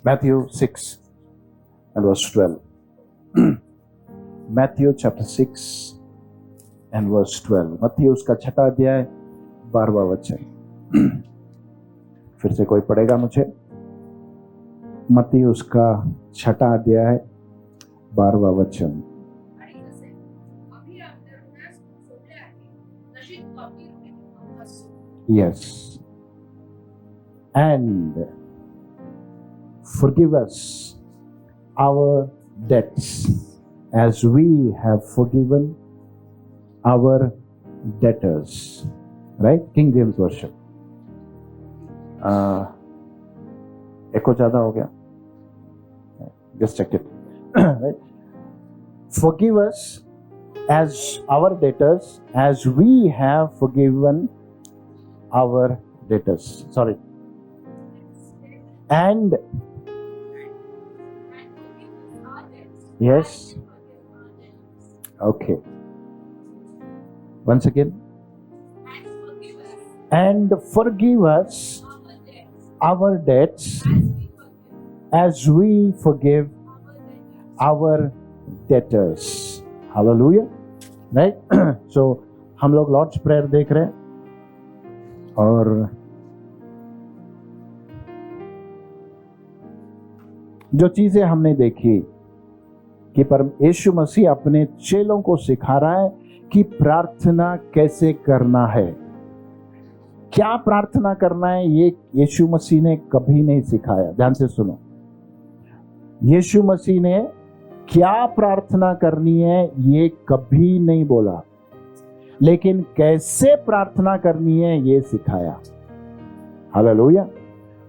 Matthew 6 and verse 12. Matthew chapter 6 and verse 12. मत्ती उसका 6वां अध्याय 12वां वचन. फिर से कोई पढ़ेगा मुझे? मत्ती उसका 6वां अध्याय 12वां वचन. Yes. And forgive us our debts as we have forgiven our debtors. Right? King James Version. Echo ज़्यादा हो गया? Just check it. Right? Forgive us as our debtors as we have forgiven our debtors. Sorry. And yes. Okay. Once again. And forgive us our debts as we forgive our debtors. Hallelujah. Right? So हम लोग Lord's prayer देख रहे हैं और जो चीजें हमने देखी कि यीशु मसीह अपने चेलों को सिखा रहा है कि प्रार्थना कैसे करना है. क्या प्रार्थना करना है ये यीशु मसीह ने कभी नहीं सिखाया. ध्यान से सुनो. यीशु मसीह ने क्या प्रार्थना करनी है ये कभी नहीं बोला, लेकिन कैसे प्रार्थना करनी है ये सिखाया. हालेलुया.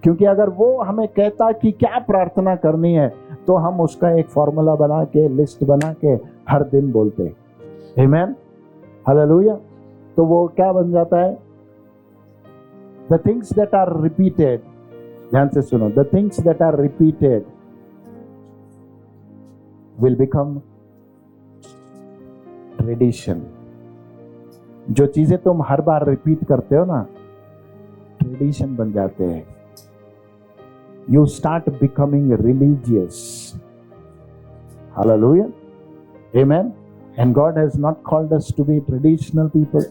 क्योंकि अगर वो हमें कहता कि क्या प्रार्थना करनी है तो हम उसका एक फॉर्मूला बना के, लिस्ट बना के हर दिन बोलते. आमीन. हालेलुया. तो वो क्या बन जाता है? The things that are repeated. ध्यान से सुनो. The things that are repeated will become tradition. जो चीजें तुम हर बार रिपीट करते हो ना, ट्रेडिशन बन जाते हैं. You start becoming religious. Hallelujah. Amen. And God has not called us to be traditional people.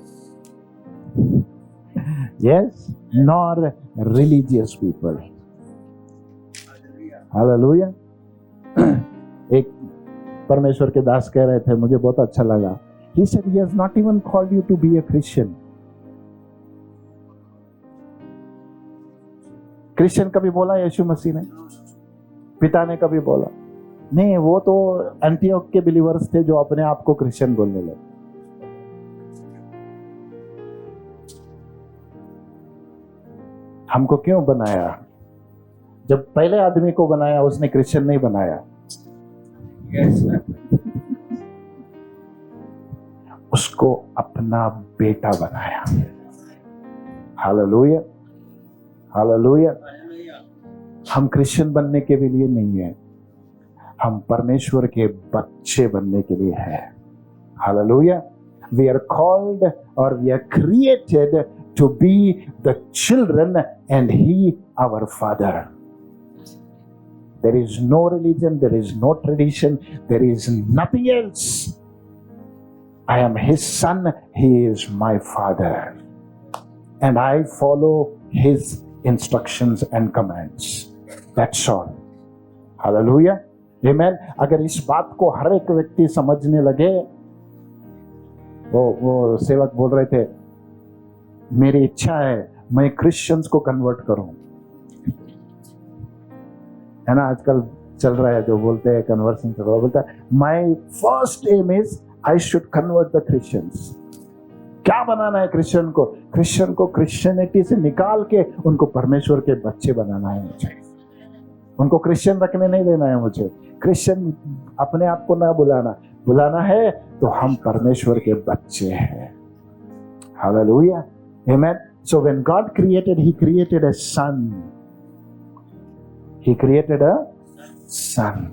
Yes, nor religious people. Hallelujah. एक परमेश्वर के दास कह रहे थे, मुझे बहुत अच्छा लगा. He said he has not even called you to be a Christian. Christian कभी बोला यीशु मसीह ने? पिता ने कभी बोला? नहीं. वो तो एंटियोक के बिलीवर्स थे जो अपने आप को क्रिश्चियन बोलने लगे. हमको क्यों बनाया? जब पहले आदमी को बनाया उसने क्रिश्चियन नहीं बनाया. उसको अपना बेटा बनाया. हालेलुया. हालेलुया. हम क्रिश्चियन बनने के लिए नहीं है, हम परमेश्वर के बच्चे बनने के लिए है. Hallelujah. We are called or we are created to be the children and He our Father. There is no religion, there is no tradition, there is nothing else. I am His son, He is my Father. And I follow His instructions and commands. That's all. Hallelujah. Amen. अगर इस बात को हर एक व्यक्ति समझने लगे, वो सेवक बोल रहे थे, मेरी इच्छा है मैं क्रिश्चियंस को कन्वर्ट करूं. है ना, आजकल चल रहा है जो बोलते हैं कन्वर्सन चल रहा है. बोलता है my first M is I should convert the Christians. क्या बनाना है क्रिश्चियन को? क्रिश्चियन को क्रिश्चियनिटी से निकाल के उनको परमेश्वर के बच्चे बनाना है मुझे. उनको क्रिश्चियन रखने नहीं देना है मुझे. क्रिश्चियन अपने आप को ना बुलाना है तो हम परमेश्वर के बच्चे हैं. Hallelujah. Amen. So when God created, He created a son. He created a son.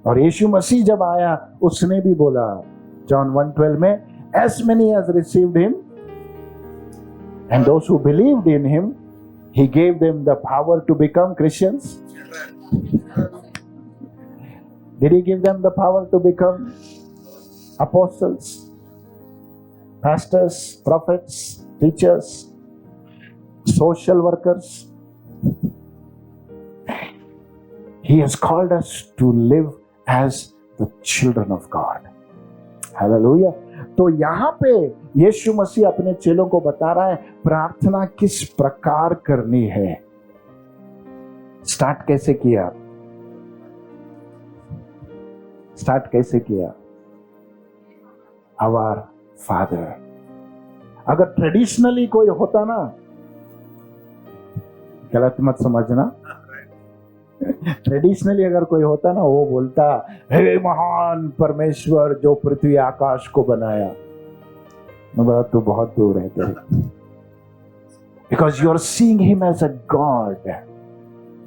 और यीशु मसीह जब आया उसने भी बोला जॉन 1:12 में, as many as received Him and those who believed in Him, He gave them the power to become Christians. Did he give them the power to become apostles, pastors, prophets, teachers, social workers? He has called us to live as the children of God. Hallelujah. तो यहां पे यीशु मसीह अपने चेलों को बता रहा है प्रार्थना किस प्रकार करनी है। स्टार्ट कैसे किया? Our father. अगर ट्रेडिशनली कोई होता ना, गलत मत समझना, ट्रेडिशनली अगर कोई होता ना, वो बोलता हे महान परमेश्वर जो पृथ्वी आकाश को बनाया। मैं बोला तू बहुत दूर है तेरे, because you are seeing him as a god,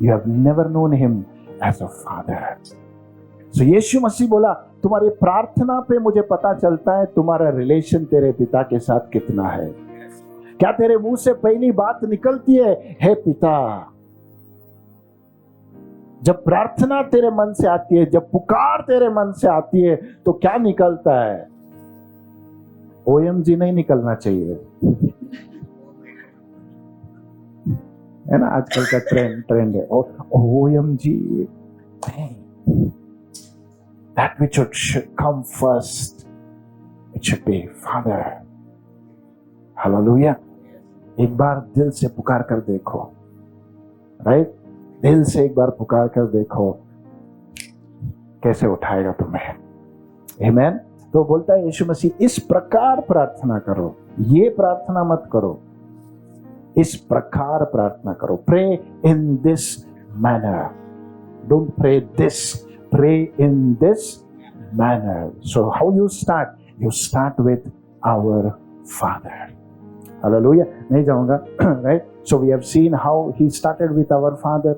you have never known him as a father. So यीशु मसीह बोला तुम्हारी प्रार्थना पे मुझे पता चलता है तुम्हारा रिलेशन तेरे पिता के साथ कितना है। क्या तेरे मुंह से पहली बात निकलती है हे पिता? जब प्रार्थना तेरे मन से आती है, जब पुकार तेरे मन से आती है, तो क्या निकलता है? OMG नहीं निकलना चाहिए, है ना? आजकल का ट्रेंड है OMG। That which should come first, it should be Father. Hallelujah. एक बार दिल से पुकार कर देखो, राइट? दिल से एक बार पुकार कर देखो, कैसे उठाएगा तुम्हें। आमेन। तो बोलता है यीशु मसीह इस प्रकार प्रार्थना करो, ये प्रार्थना मत करो, इस प्रकार प्रार्थना करो। Pray in this manner, don't pray this, pray in this manner. So how you start? You start with our Father. Hallelujah. नहीं जाऊंगा, right? So we have seen how he started with our Father.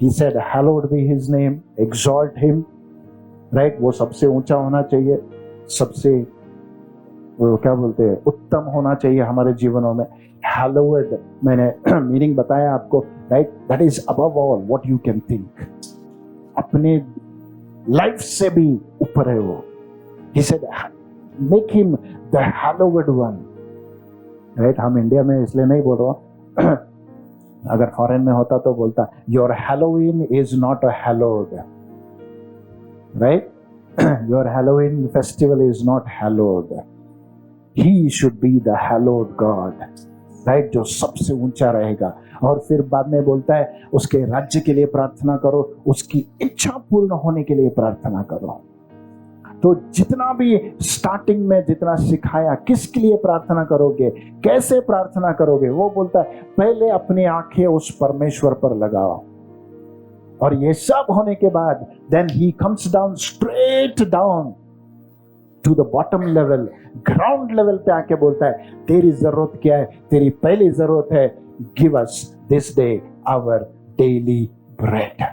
He said, "Hallowed be His name." Exalt Him, right? वो सबसे ऊंचा होना चाहिए, सबसे वो क्या बोलते हैं, उत्तम होना चाहिए हमारे जीवनों में। Hallowed मैंने मीनिंग बताया आपको, right? That is above all what you can think. अपने लाइफ से भी ऊपर है वो। He said, make him the hallowed one. Right? हम इंडिया में इसलिए नहीं बोल रहा, अगर फॉरेन में होता तो बोलता your Halloween is not a hallowed, right? Your Halloween festival is not hallowed. He should be the hallowed God, right? जो सबसे ऊंचा रहेगा। और फिर बाद में बोलता है उसके राज्य के लिए प्रार्थना करो, उसकी इच्छा पूर्ण होने के लिए प्रार्थना करो। तो जितना भी स्टार्टिंग में जितना सिखाया, किसके लिए प्रार्थना करोगे, कैसे प्रार्थना करोगे, वो बोलता है पहले अपनी आंखें उस परमेश्वर पर लगाओ। और ये सब होने के बाद देन ही comes down, straight down to the bottom level, ground level पे आके बोलता है तेरी जरूरत क्या है? तेरी पहली जरूरत है give us this day our daily bread.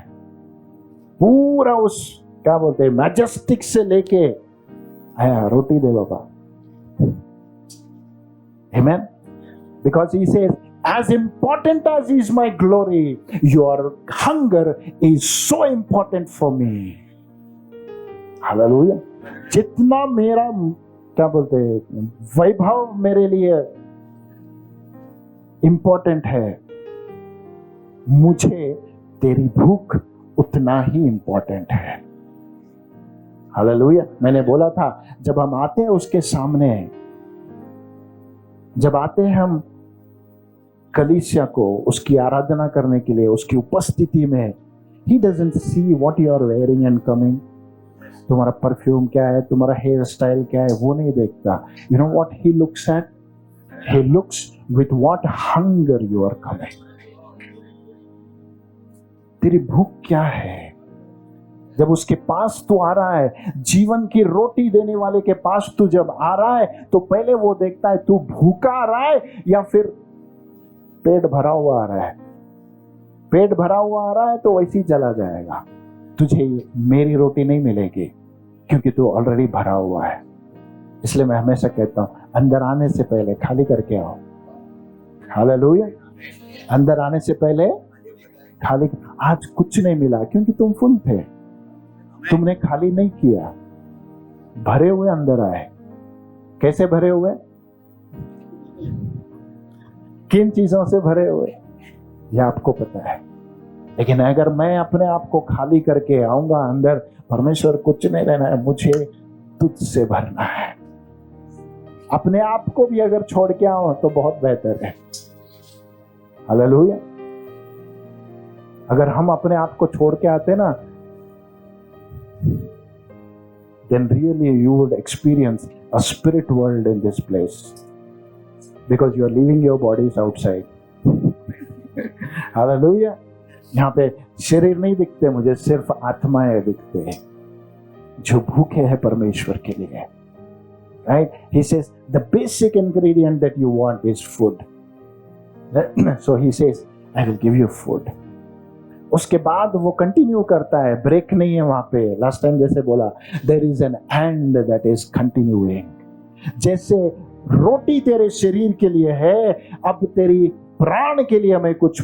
पूरा उस क्या बोलते हैं मैजेस्टिक से लेके आया रोटी दे बाबा। Amen. Because he says as important as is my glory, your hunger is so important for me. Hallelujah. जितना मेरा क्या बोलते हैं वैभव मेरे लिए इंपॉर्टेंट है, मुझे तेरी भूख उतना ही इंपॉर्टेंट है। हालेलुया। मैंने बोला था जब हम आते हैं उसके सामने, जब आते हैं हम कलीसिया को उसकी आराधना करने के लिए, उसकी उपस्थिति में, he doesn't see what you are wearing and coming. तुम्हारा परफ्यूम क्या है, तुम्हारा हेयर स्टाइल क्या है, वो नहीं देखता। You know what he looks at? He looks with what hunger you are coming. तेरी भूख क्या है? जब उसके पास तू आ रहा है, जीवन की रोटी देने वाले के पास तू जब आ रहा है, तो पहले वो देखता है तू भूखा आ रहा है या फिर पेट भरा हुआ आ रहा है। पेट भरा हुआ आ रहा है तो वैसे ही चला जाएगा, तुझे मेरी रोटी नहीं मिलेगी क्योंकि तू ऑलरेडी भरा हुआ है। इसलिए मैं हमेशा कहता हूं अंदर आने से पहले खाली करके आओ। हालेलुया। अंदर आने से पहले खाली, आज कुछ नहीं मिला क्योंकि तुम फुल थे, तुमने खाली नहीं किया, भरे हुए अंदर आए। कैसे भरे हुए? किन चीजों से भरे हुए ये आपको पता है। लेकिन अगर मैं अपने आप को खाली करके आऊंगा अंदर, परमेश्वर कुछ नहीं रहना है, मुझे तुझसे भरना है। अपने आप को भी अगर छोड़ के आओ तो बहुत बेहतर है। हालेलुया। अगर हम अपने आप को छोड़ के आते ना, then really you would experience a spirit world in this place, because you are leaving your bodies outside. Hallelujah. यहाँ पे शरीर नहीं दिखते मुझे, सिर्फ आत्माएं दिखते हैं जो भूखे हैं परमेश्वर के लिए। Right? He says the basic ingredient that you want is food. So he says, I will give you food. उसके बाद वो कंटिन्यू करता है, ब्रेक नहीं है वहां पे। लास्ट टाइम जैसे बोला, there is an end that is continuing. जैसे रोटी तेरे शरीर के लिए है, अब तेरी प्राण के लिए मैं कुछ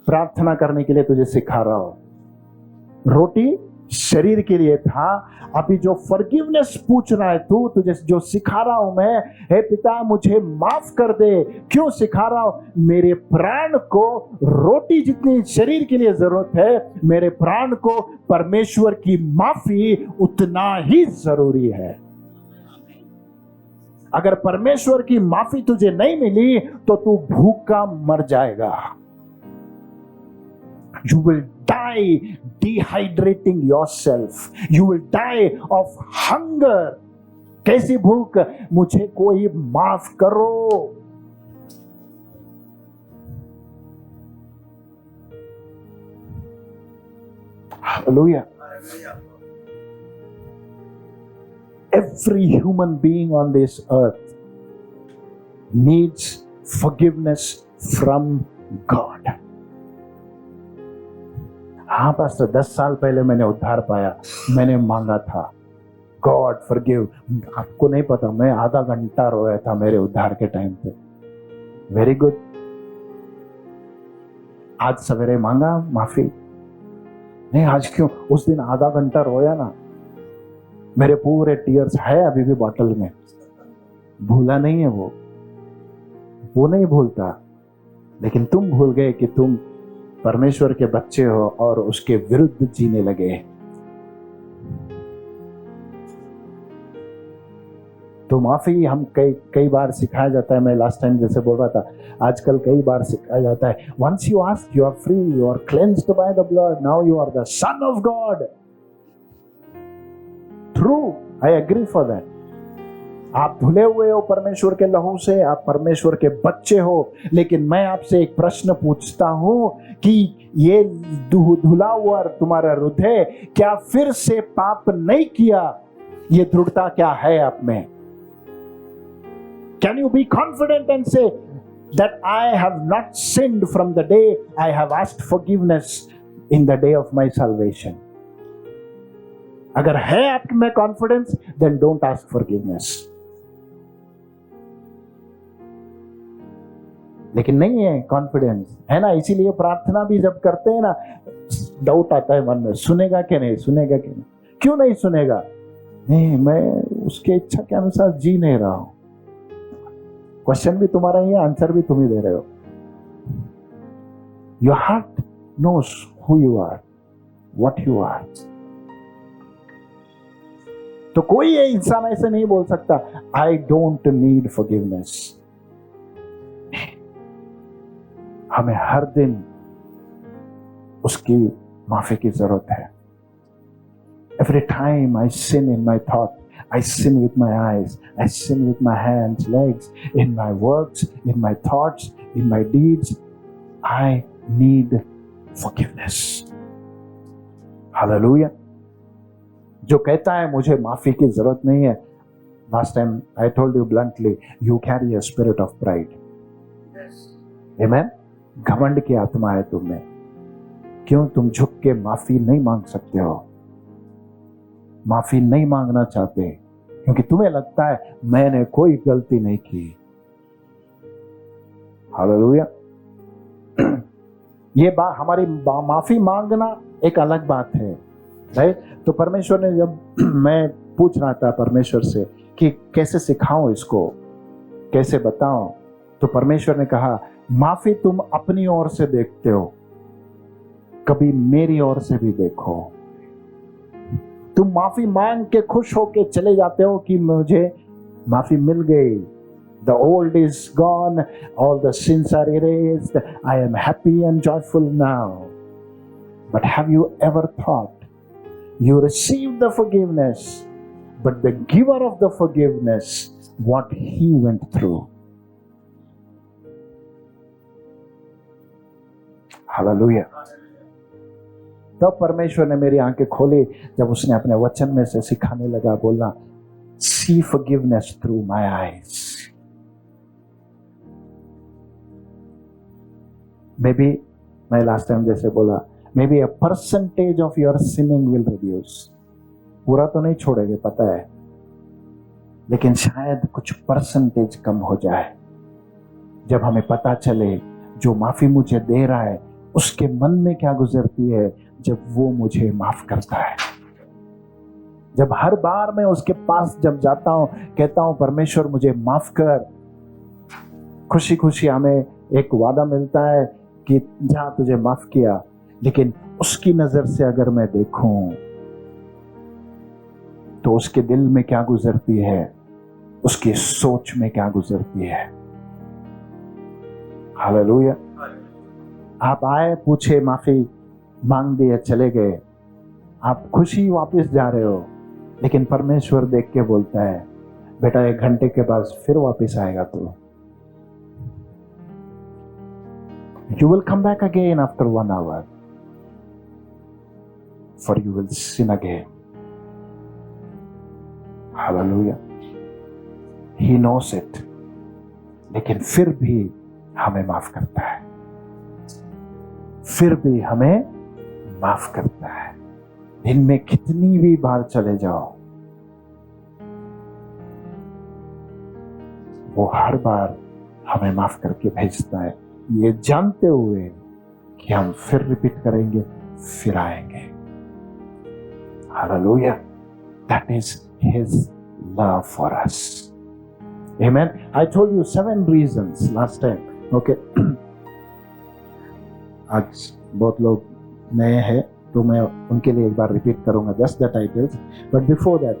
प्रार्थना करने के लिए तुझे सिखा रहा हूं। रोटी शरीर के लिए था, अभी जो फॉरगिवनेस पूछ रहा है तू, तुझे जो सिखा रहा हूं मैं, हे पिता मुझे माफ कर दे। क्यों सिखा रहा हूं? मेरे प्राण को रोटी जितनी शरीर के लिए जरूरत है, मेरे प्राण को परमेश्वर की माफी उतना ही जरूरी है। अगर परमेश्वर की माफी तुझे नहीं मिली तो तू भूखा मर जाएगा। You will die dehydrating yourself. You will die of hunger. कैसी भूख? मुझे कोई माफ करो। Hallelujah. Every human being on this earth needs forgiveness from God. हाँ पास्टर, 10 साल पहले मैंने उद्धार पाया, मैंने मांगा था गॉड फॉरगिव। आपको नहीं पता, मैं आधा घंटा रोया था मेरे उद्धार के टाइम पे। Very good. आज सवेरे मांगा माफी? नहीं, आज क्यों? उस दिन आधा घंटा रोया ना, मेरे पूरे टीयर्स है अभी भी बॉटल में। भूला नहीं है वो नहीं भूलता। लेकिन तुम भूल गए कि तुम परमेश्वर के बच्चे हो और उसके विरुद्ध जीने लगे। तो माफी हम कई बार सिखाया जाता है। मैं लास्ट टाइम जैसे बोल रहा था, आजकल कई बार सिखाया जाता है, once you ask you are free, you are cleansed by the blood, now you are the son of God. True, I agree for that. आप धुले हुए हो परमेश्वर के लहू से, आप परमेश्वर के बच्चे हो। लेकिन मैं आपसे एक प्रश्न पूछता हूं कि ये धुला हुआ तुम्हारा हृदय क्या फिर से पाप नहीं किया? ये दृढ़ता क्या है आप में? Can you be confident and say that I have not sinned from the day I have asked forgiveness in the day of my salvation? अगर है आप में confidence, then don't ask forgiveness. लेकिन नहीं है कॉन्फिडेंस, है ना? इसीलिए प्रार्थना भी जब करते हैं ना, डाउट आता है मन में, सुनेगा कि नहीं, सुनेगा कि नहीं। क्यों नहीं सुनेगा? नहीं, मैं उसके इच्छा के अनुसार जी नहीं रहा हूं। क्वेश्चन भी तुम्हारा ही है, आंसर भी तुम ही दे रहे हो। Your heart knows who you are, what you are. तो कोई ये इंसान ऐसे नहीं बोल सकता आई डोंट नीड फॉरगिवनेस। हमें हर दिन उसकी माफी की जरूरत है। Every time I sin in my thought, I sin with my eyes, I sin with my hands, legs, in my words, in my thoughts, in my deeds, I need forgiveness. Hallelujah. जो कहता है मुझे माफी की जरूरत नहीं है, last time I told you bluntly, you carry a spirit of pride. Yes. Amen. घमंड की आत्मा है तुम में। क्यों तुम झुक के माफी नहीं मांग सकते हो? माफी नहीं मांगना चाहते क्योंकि तुम्हें लगता है मैंने कोई गलती नहीं की। हालेलुया। ये बात हमारी माफी मांगना एक अलग बात है, राइट। तो परमेश्वर ने, जब मैं पूछ रहा था परमेश्वर से कि कैसे सिखाऊं इसको, कैसे बताऊं, तो परमेश्वर ने कहा माफी तुम अपनी ओर से देखते हो, कभी मेरी ओर से भी देखो। तुम माफी मांग के खुश होके चले जाते हो कि मुझे माफी मिल गई, the old is gone, all the sins are erased, I am happy and joyful now. But have you ever thought you received the forgiveness, but the giver of the forgiveness, what he went through? Hallelujah. तब परमेश्वर ने मेरी आंखें खोली जब उसने अपने वचन में से सिखाने लगा, बोलना see forgiveness through my eyes. Maybe, मैं लास्ट टाइम जैसे बोला, maybe a percentage of your sinning will reduce. पूरा तो नहीं छोड़ेंगे पता है, लेकिन शायद कुछ परसेंटेज कम हो जाए जब हमें पता चले जो माफी मुझे दे रहा है उसके मन में क्या गुजरती है जब वो मुझे माफ करता है। जब हर बार मैं उसके पास जब जाता हूं, कहता हूं परमेश्वर मुझे माफ कर, खुशी खुशी हमें एक वादा मिलता है कि जहां तुझे माफ किया, लेकिन उसकी नजर से अगर मैं देखूं तो उसके दिल में क्या गुजरती है, उसकी सोच में क्या गुजरती है। हालेलुया। आप आए, पूछे, माफी मांग दिए, चले गए, आप खुशी वापस जा रहे हो, लेकिन परमेश्वर देख के बोलता है बेटा 1 घंटे के बाद फिर वापस आएगा तू। You will come back again after 1 hour, for you will sin again. Hallelujah. He knows it, लेकिन फिर भी हमें माफ करता है, फिर भी हमें माफ करता है। दिन में कितनी भी बार चले जाओ, वो हर बार हमें माफ करके भेजता है, ये जानते हुए कि हम फिर रिपीट करेंगे, फिर आएंगे। Hallelujah. That is his love for us. Amen. I told you 7 reasons last time. Okay. आज बहुत लोग नए हैं तो मैं उनके लिए एक बार रिपीट करूंगा just the titles. But before that,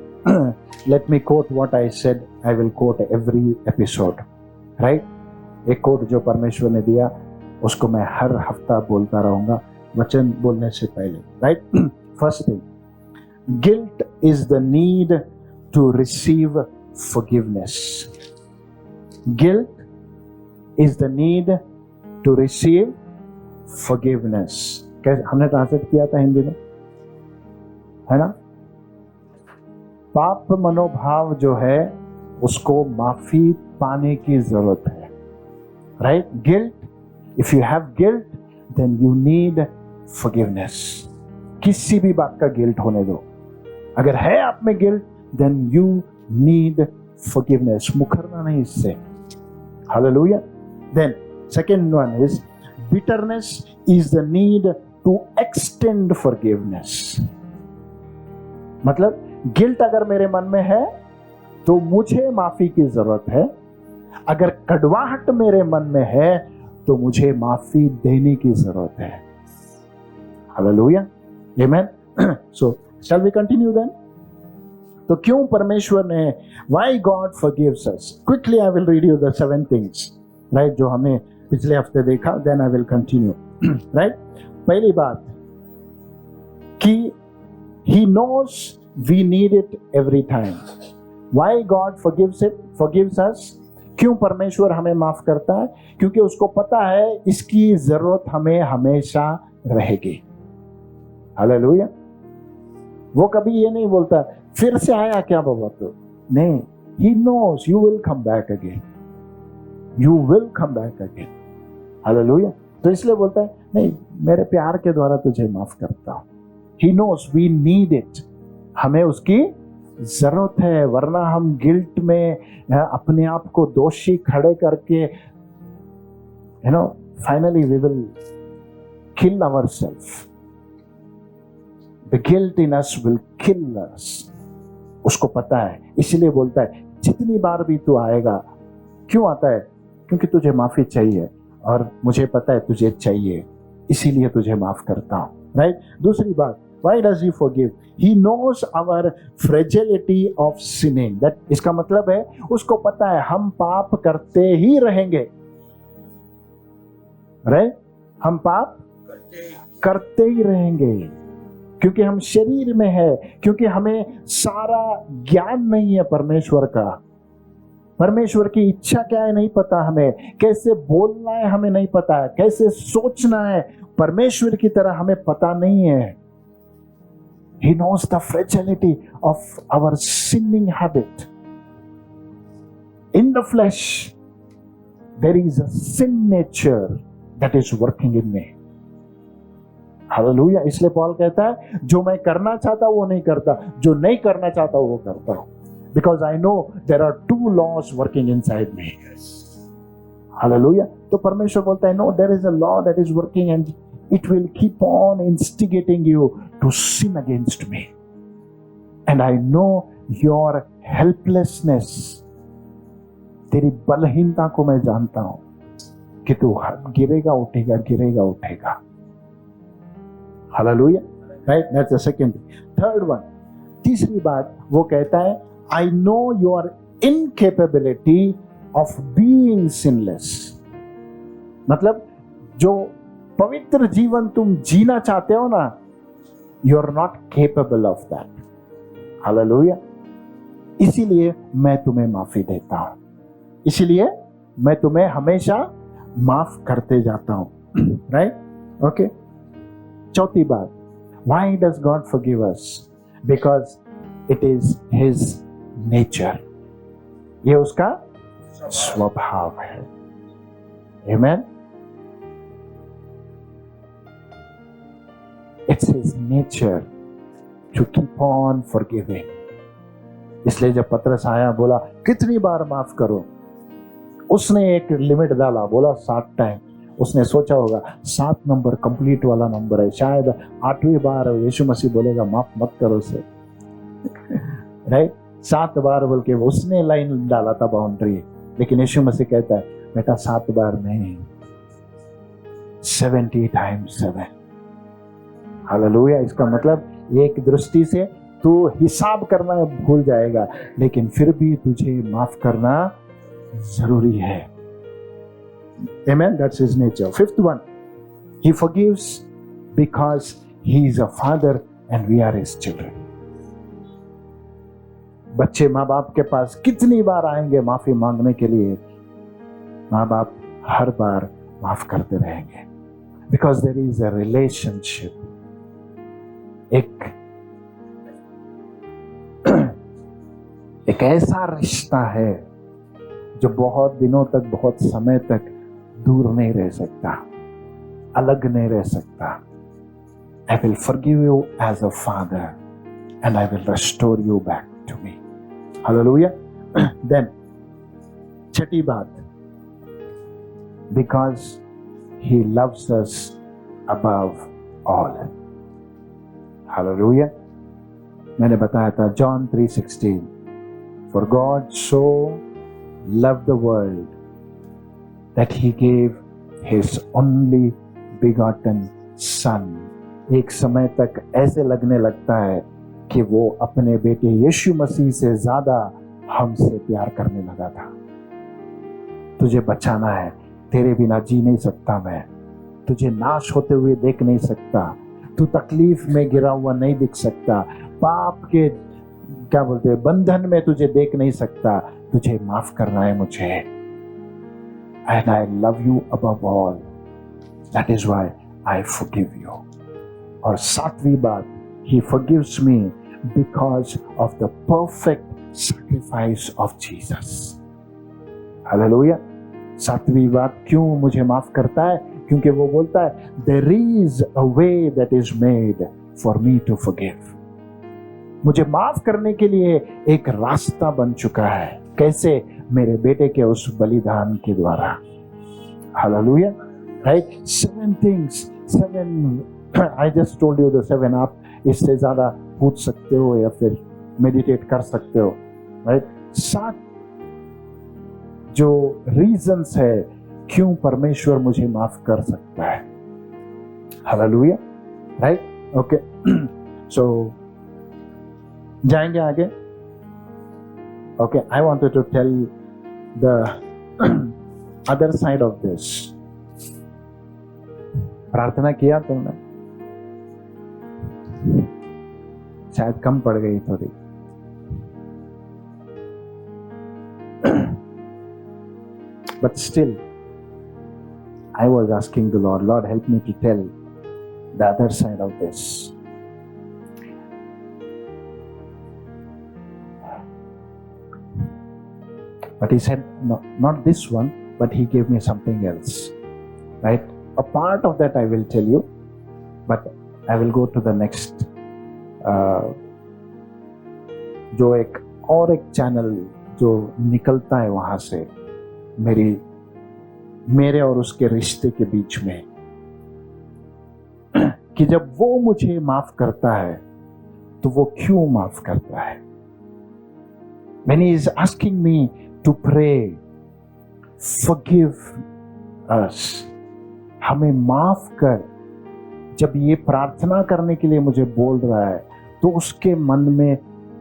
let me quote what I said. I will quote every episode. Right? एक कोट जो परमेश्वर ने दिया उसको मैं हर हफ्ता बोलता रहूंगा वचन बोलने से पहले। Right. First thing, guilt is the need to receive forgiveness. Guilt is the need to receive forgiveness. कैसे हमने ट्रांसलेट किया था हिंदी में, है ना? पाप मनोभाव जो है उसको माफी पाने की जरूरत है। Right? Guilt. If you have guilt, then you need forgiveness. किसी भी बात का गिल्ट होने दो, अगर है आप में guilt, then you need forgiveness. मुकरना नहीं इससे। Hallelujah. Then second one is bitterness is the need to extend forgiveness. मतलब गिल्ट अगर मेरे मन में है तो मुझे माफी की जरूरत है, अगर कड़वाहट मेरे मन में है तो मुझे माफी देने की जरूरत है। Hallelujah. Amen. So shall we continue then? तो क्यों परमेश्वर ने, why God forgives us? Quickly I will read you the 7 things, right, जो हमने पिछले हफ्ते देखा, then I will continue. Right. पहली बात कि he knows we need it every time. Why God forgives us? क्यों परमेश्वर हमें माफ करता है? क्योंकि उसको पता है इसकी जरूरत हमें हमेशा रहेगी। हालेलुया। वो कभी ये नहीं बोलता फिर से आया क्या बाबा, तो नहीं, he knows you will come back again, you will come back again. Hallelujah. तो इसलिए बोलता है नहीं, मेरे प्यार के द्वारा तुझे माफ करता हूं। He knows we need it, हमें उसकी जरूरत है, वरना हम गिल्ट में अपने आप को दोषी खड़े करके finally we will kill ourselves. The guilt in us will kill us. उसको पता है, इसलिए बोलता है जितनी बार भी तू आएगा। क्यों आता है? क्योंकि तुझे माफी चाहिए और मुझे पता है तुझे चाहिए, इसीलिए तुझे माफ करता हूं। राइट? दूसरी बात, why does he forgive? He knows our fragility of sinning. That इसका मतलब है उसको पता है हम पाप करते ही रहेंगे। राइट? हम पाप करते ही रहेंगे क्योंकि हम शरीर में है, क्योंकि हमें सारा ज्ञान नहीं है परमेश्वर का। परमेश्वर की इच्छा क्या है नहीं पता, हमें कैसे बोलना है हमें नहीं पता है, कैसे सोचना है परमेश्वर की तरह हमें पता नहीं है। He knows the fragility of our sinning habit. In the flesh, there is a sin nature that is working in me. Hallelujah. इसलिए पॉल कहता है जो मैं करना चाहता वो नहीं करता, जो नहीं करना चाहता वो करता हूं। Because I know there are two laws working inside me. Hallelujah. तो परमेश्वर बोलता है no, there is a law that is working and it will keep on instigating you to sin against me. And I know your helplessness. तेरी बलहीनता को मैं जानता हूं कि तू गिरेगा उठेगा, गिरेगा उठेगा। Hallelujah. Right? That's the second thing. Third one. तीसरी बात वो कहता है I know your incapability of being sinless. मतलब जो पवित्र जीवन तुम जीना चाहते हो ना, you are not capable of that. Hallelujah. इसीलिए मैं तुम्हें माफी देता हूं, इसीलिए मैं तुम्हें हमेशा माफ करते जाता हूं। राइट? ओके। चौथी बात, why does God forgive us? Because it is His nature. ये उसका स्वभाव है। Amen. It's His nature to keep on forgiving. इसलिए जब पतरस आया बोला कितनी बार माफ करो, उसने एक लिमिट डाला, बोला 7 टाइम। उसने सोचा होगा 7 नंबर कंप्लीट वाला नंबर है, शायद 8वीं बार यीशु मसीह बोलेगा माफ मत करो उसे। राइट? 7 बार बोल के उसने लाइन डाला था बाउंड्री, लेकिन यीशु मसीह कहता है बेटा 7 बार नहीं, 70 times 7। हालेलुया। इसका मतलब एक दृष्टि से तू हिसाब करना भूल जाएगा, लेकिन फिर भी तुझे माफ करना जरूरी है। Amen. That's His nature. Fifth one, He forgives because He is a father and we are His children. बच्चे माँ बाप के पास कितनी बार आएंगे माफी मांगने के लिए, माँ बाप हर बार माफ करते रहेंगे। Because there is a relationship. एक ऐसा रिश्ता है जो बहुत दिनों तक, बहुत समय तक दूर नहीं रह सकता, अलग नहीं रह सकता। I will forgive you as a father and I will restore you back to me. Hallelujah. Then छठी बात, because He loves us above all. Hallelujah. मैंने बताया था John 3:16, for God so loved the world that He gave His only begotten Son. एक समय तक ऐसे लगने लगता है कि वो अपने बेटे यीशु मसीह से ज्यादा हमसे प्यार करने लगा था। तुझे बचाना है, तेरे बिना जी नहीं सकता मैं, तुझे नाश होते हुए देख नहीं सकता, तू तकलीफ में गिरा हुआ नहीं दिख सकता, पाप के क्या बोलते हैं बंधन में तुझे देख नहीं सकता, तुझे माफ करना है मुझे। And I love you above all. That is why I forgive you. और 7वीं बात, He forgives me because of the perfect sacrifice of Jesus. Hallelujah. 7वीं बात क्यों मुझे माफ करता है? क्योंकि वो बोलता है there is a way that is made for me to forgive. मुझे माफ करने के लिए एक रास्ता बन चुका है। कैसे? मेरे बेटे के उस बलिदान के द्वारा। Hallelujah. Right? 7 things 7 I just told you the 7, आप इससे ज्यादा पूछ सकते हो या फिर मेडिटेट कर सकते हो, राइट? 7 जो रीजंस है क्यों परमेश्वर मुझे माफ कर सकता है। Hallelujah, right? ओके, सो जाएंगे आगे। Okay, I wanted to tell the other side of this. प्रार्थना किया तुमने? शायद कम पड़ गई थोड़ी। But still, I was asking the Lord, Lord, help me to tell the other side of this. But he said, no, not this one, but he gave me something else, right? A part of that I will tell you, but I will go to the next, जो एक और एक channel जो निकलता है वहां से मेरे और उसके रिश्ते के बीच में, कि जब वो मुझे माफ करता है तो वो क्यों माफ करता है। When he is asking me to pray, forgive us, हमें माफ कर, जब ये प्रार्थना करने के लिए मुझे बोल रहा है तो उसके मन में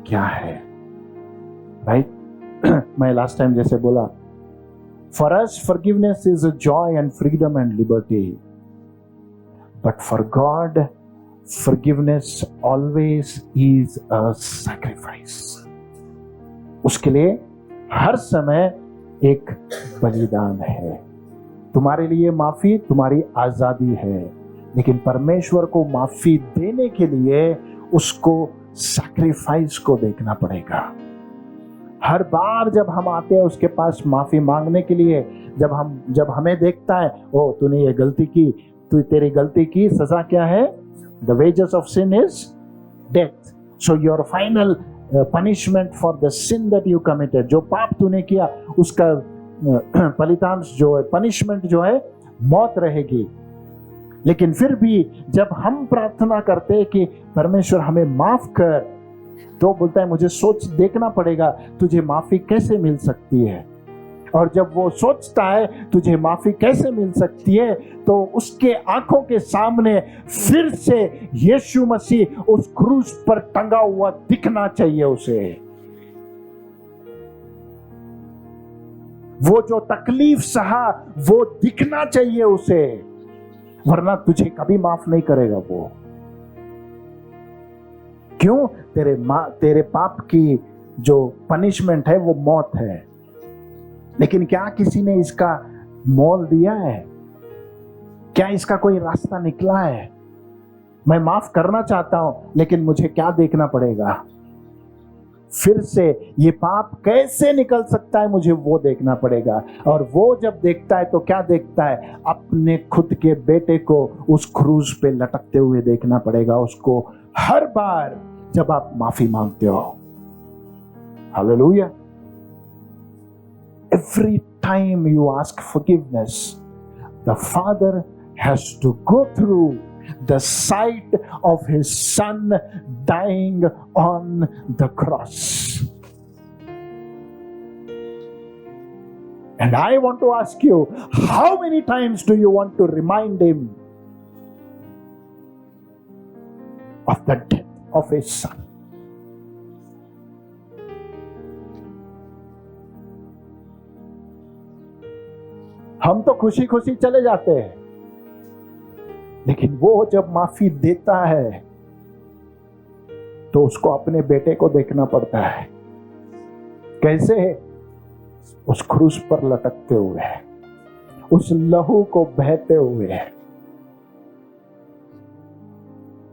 क्या है, राइट? मैं लास्ट टाइम जैसे बोला, for us forgiveness is a joy and freedom and liberty, but for God forgiveness always is a sacrifice. उसके लिए हर समय एक बलिदान है। तुम्हारे लिए माफी तुम्हारी आजादी है, लेकिन परमेश्वर को माफी देने के लिए उसको सैक्रिफाइस को देखना पड़ेगा। हर बार जब हम आते हैं उसके पास माफी मांगने के लिए, जब हमें देखता है, ओ तूने ये गलती की, तू तेरी गलती की सजा क्या है? The wages of sin is death, so your final punishment for the sin that you committed, जो पाप तूने किया उसका फलितांश जो है, पनिशमेंट जो है, मौत रहेगी। लेकिन फिर भी जब हम प्रार्थना करते हैं कि परमेश्वर हमें माफ कर, तो बोलता है मुझे सोच देखना पड़ेगा तुझे माफी कैसे मिल सकती है। और जब वो सोचता है तुझे माफी कैसे मिल सकती है, तो उसके आंखों के सामने फिर से यीशु मसीह उस क्रूस पर टंगा हुआ दिखना चाहिए उसे। वो जो तकलीफ सहा वो दिखना चाहिए उसे, वरना तुझे कभी माफ नहीं करेगा वो। क्यों? तेरे पाप की जो पनिशमेंट है वो मौत है। लेकिन क्या किसी ने इसका मोल दिया है? क्या इसका कोई रास्ता निकला है? मैं माफ करना चाहता हूं, लेकिन मुझे क्या देखना पड़ेगा? फिर से ये पाप कैसे निकल सकता है, मुझे वो देखना पड़ेगा। और वो जब देखता है तो क्या देखता है? अपने खुद के बेटे को उस क्रूज पे लटकते हुए देखना पड़ेगा उसको, हर बार जब आप माफी मांगते हो। Hallelujah. Every time you ask forgiveness, the Father has to go through the sight of his Son dying on the cross. And I want to ask you, how many times do you want to remind him of the death of his Son? हम तो खुशी खुशी चले जाते हैं, लेकिन वो जब माफी देता है तो उसको अपने बेटे को देखना पड़ता है। कैसे? उस क्रूस पर लटकते हुए, उस लहू को बहते हुए,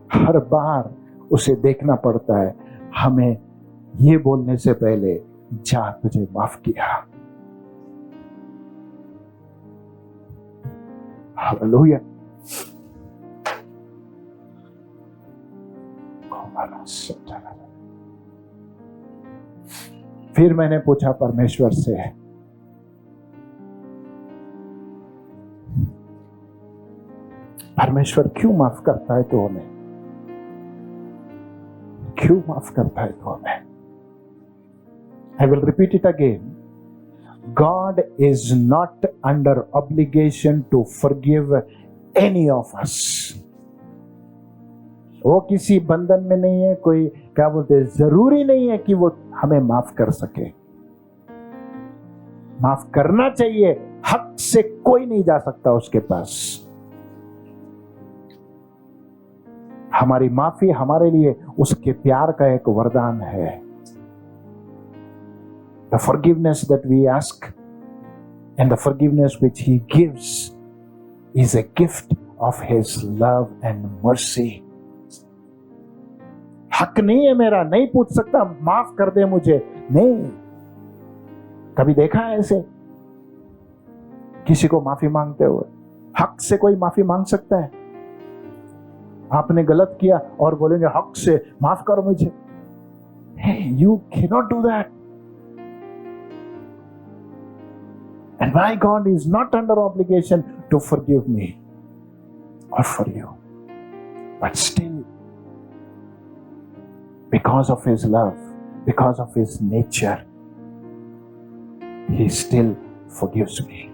हर बार उसे देखना पड़ता है। हमें ये बोलने से पहले, जा तुझे माफ किया। हालेलुया। फिर मैंने पूछा परमेश्वर से, परमेश्वर क्यों माफ करता है तो हमें? क्यों माफ करता है तो हमें? I will repeat it again. God is not under obligation to forgive any of us. वो किसी बंधन में नहीं है, कोई क्या बोलते हैं, जरूरी नहीं है कि वो हमें माफ कर सके। माफ करना चाहिए, हक से कोई नहीं जा सकता उसके पास। हमारी माफी हमारे लिए उसके प्यार का एक वरदान है। The forgiveness that we ask and the forgiveness which He gives is a gift of His love and mercy. हक नहीं है मेरा, नहीं पूछ सकता माफ कर दे मुझे, नहीं। कभी देखा है ऐसे किसी को माफी मांगते हुए? हक से कोई माफी मांग सकता है? आपने गलत किया और बोलेंगे हक से माफ करो मुझे? Hey, you cannot do that. And my God is not under obligation to forgive me or for you. But still, because of His love, because of His nature, He still forgives me.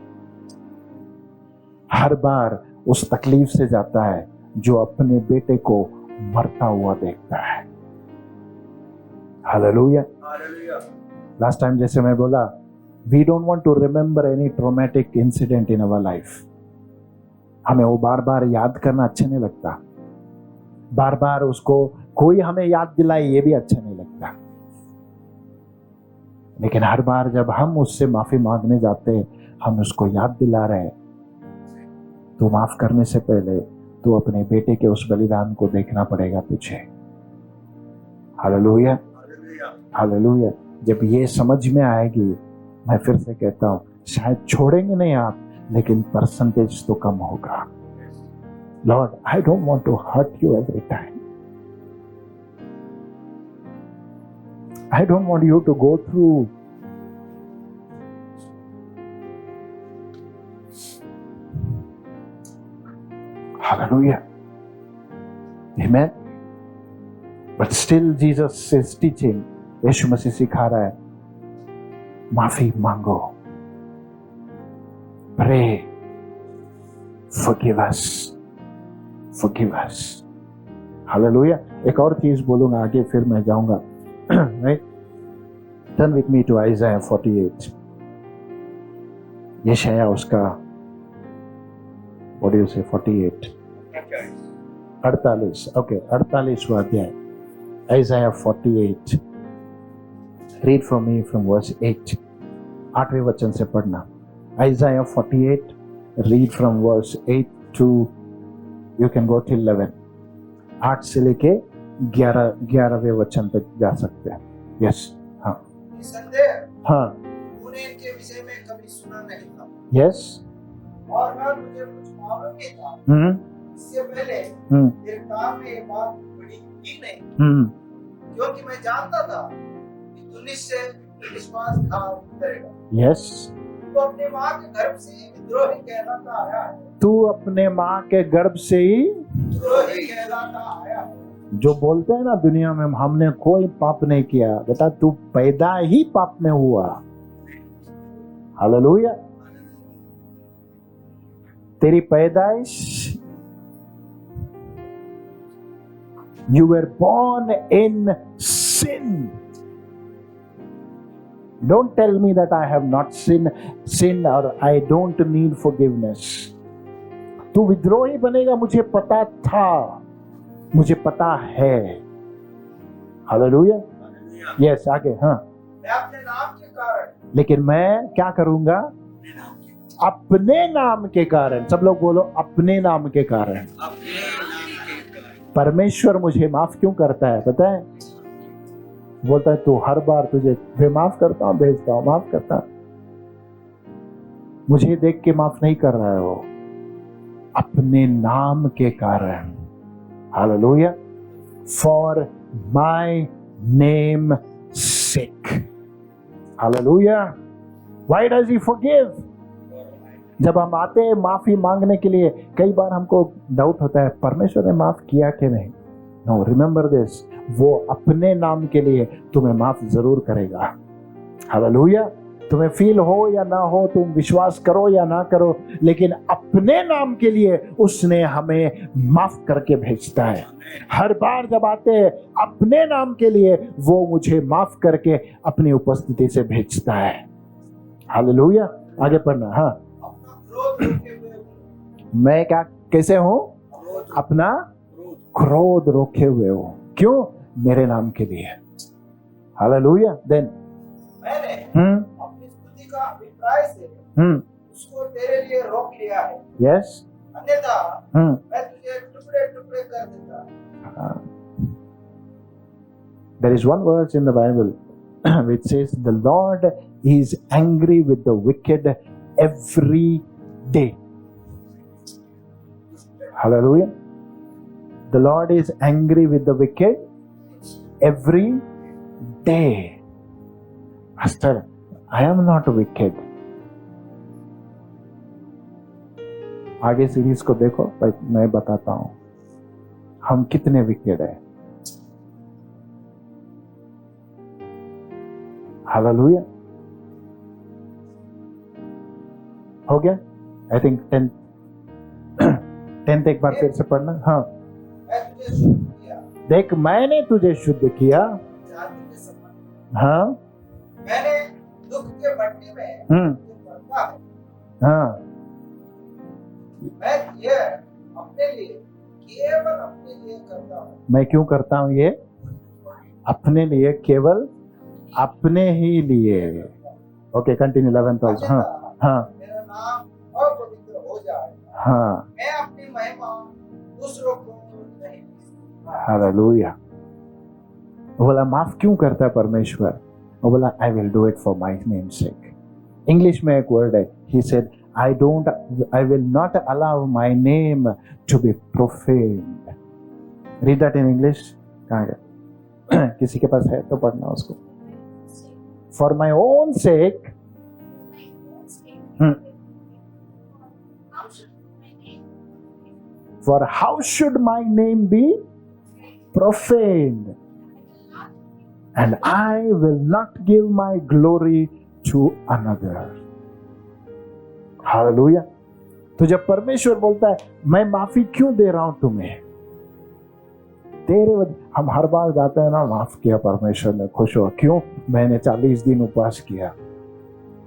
हर बार उस तकलीफ से जाता है जो अपने बेटे को मरता हुआ देखता है। हालेलुया। लास्ट टाइम जैसे मैं बोला, we don't want to remember any traumatic incident in our life. हमें वो बार बार याद करना अच्छा नहीं लगता। बार बार उसको कोई हमें याद दिलाए ये भी अच्छा नहीं लगता। लेकिन हर बार जब हम उससे माफी मांगने जाते हैं, हम उसको याद दिला रहे हैं, तो माफ करने से पहले तो अपने बेटे के उस बलिदान को देखना पड़ेगा तुझे। Hallelujah, hallelujah. जब ये समझ में आएगी, मैं फिर से कहता हूं, शायद छोड़ेंगे नहीं आप, लेकिन परसेंटेज तो कम होगा। Lord, I don't want to hurt you every time. I don't want you to go through hallelujah, amen. But still Jesus is teaching, यीशु मसीह सिखा रहा है, माफी मांगो, pray, forgive us, forgive us, hallelujah. एक और चीज बोलूंगा आगे, फिर मैं जाऊंगा। Right? Turn with me to Isaiah 48. यशाया उसका what do you say 48? 48. Okay, 48वां अध्याय, Isaiah 48. Read from me from verse 8. 8वें वचन से पढ़ना। Isaiah 48. Read from verse 8 to you can go till 11. 8 से लेके 11वें वचन तक जा सकते हैं। यस, हाँ, हाँ, तूने इनके विषय में कभी सुना नहीं था। यस, और ना मुझे कुछ मालूम नहीं था। इससे पहले तेरे कान में ये बात बड़ी ही नहीं, क्योंकि मैं जानता था कि तू निश्चय विश्वासघात करेगा। यस, तू अपने माँ के गर्भ से ही विद्रोही कहलाता आया है। तू अपने माँ के गर्भ से ही विद्रोही कहलाता आया है। जो बोलते हैं ना दुनिया में, हमने कोई पाप नहीं किया, बेटा तू पैदा ही पाप में हुआ। हालेलुया। तेरी पैदाइश, you were born in sin. Don't tell me that I have not sinned or I don't need forgiveness. तू विद्रोही बनेगा, मुझे पता था, मुझे पता है। हालेलुया। यस, आगे। हाँ, मैं अपने नाम के कारण, लेकिन मैं क्या करूंगा? अपने नाम के कारण। सब लोग बोलो, अपने नाम के कारण। परमेश्वर मुझे माफ क्यों करता है पता है? बोलता है तू हर बार तुझे मैं माफ करता हूं, भेजता हूं, माफ करता हूं। मुझे देख के माफ नहीं कर रहा है वो, अपने नाम के कारण। Hallelujah. For my name sake. Hallelujah. Why does He forgive? जब हम आते हैं माफी मांगने के लिए, कई बार हमको डाउट होता है परमेश्वर ने माफ किया कि नहीं। नो, रिमेंबर दिस, वो अपने नाम के लिए तुम्हें माफ जरूर करेगा। हालेलुया। तुम्हें फील हो या ना हो, तुम विश्वास करो या ना करो, लेकिन अपने नाम के लिए उसने हमें माफ करके भेजता है। हर बार जब आते हैं अपने नाम के लिए, वो मुझे माफ करके अपनी उपस्थिति से भेजता है। हालेलुया। आगे पढ़ना। हाँ, अपना क्रोध रोके हुए हूँ। मैं क्या कैसे हूं? अपना क्रोध रोके हुए हूं। क्यों? मेरे नाम के लिए। हालेलुया। देन मैंने अपनी स्तुति का अभिप्राय से उसको तेरे लिए रोक लिया है। यस। अन्यथा मैं तुझे टुकड़े टुकड़े कर देता। There is one verse in the Bible which says the Lord is angry with the wicked every day. Hallelujah. The Lord is angry with the wicked every day. Pastor, I am not wicked. आगे series को देखो, मैं बताता हूं हम कितने wicked है। Hallelujah. हो गया? आई थिंक 10th एक बार फिर से पढ़ना। हाँ, मैं तुझे शुद्ध किया। देख, मैंने तुझे शुद्ध किया। जाति के समान। हाँ, मैंने दुख के भट्टी में तुझे भरता है। हाँ, मैं ये अपने लिए, केवल अपने लिए करता हूँ। मैं क्यों करता हूं ये? अपने लिए, केवल अपने ही लिए। Okay, continue 11th also। हाँ, हाँ, मेरा नाम अपवित्र हो जाए। हाँ, मैं अपनी महिमा दूसरों को नहीं। हालेलुया। वो बोला माफ क्यों करता है परमेश्वर? वो बोला I will do it for my name sec. English में एक वर्ड है, he said I will not allow my name to be profaned. Read that in English. कहाँ गया? किसी के पास है तो पढ़ना उसको। For my own sake. For how should my name be profaned? And I will not give my glory to another. Hallelujah. तो जब परमेश्वर बोलता है मैं माफी क्यों दे रहा हूं तुम्हें, तेरे वजह, हम हर बार जाते हैं ना, माफ किया परमेश्वर ने, खुश हो। क्यों? मैंने 40 दिन उपवास किया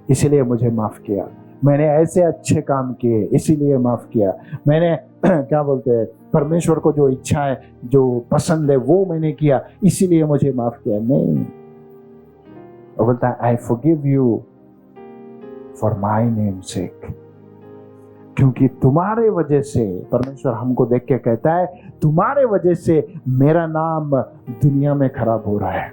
इसीलिए मुझे माफ किया। मैंने ऐसे अच्छे काम किए इसीलिए माफ किया। मैंने क्या बोलते हैं, परमेश्वर को जो इच्छा है, जो पसंद है, वो मैंने किया इसीलिए मुझे माफ किया। नहीं, वो बोलता है I forgive you for my name सेक। क्योंकि तुम्हारे वजह से, परमेश्वर हमको देख के कहता है, तुम्हारे वजह से मेरा नाम दुनिया में खराब हो रहा है।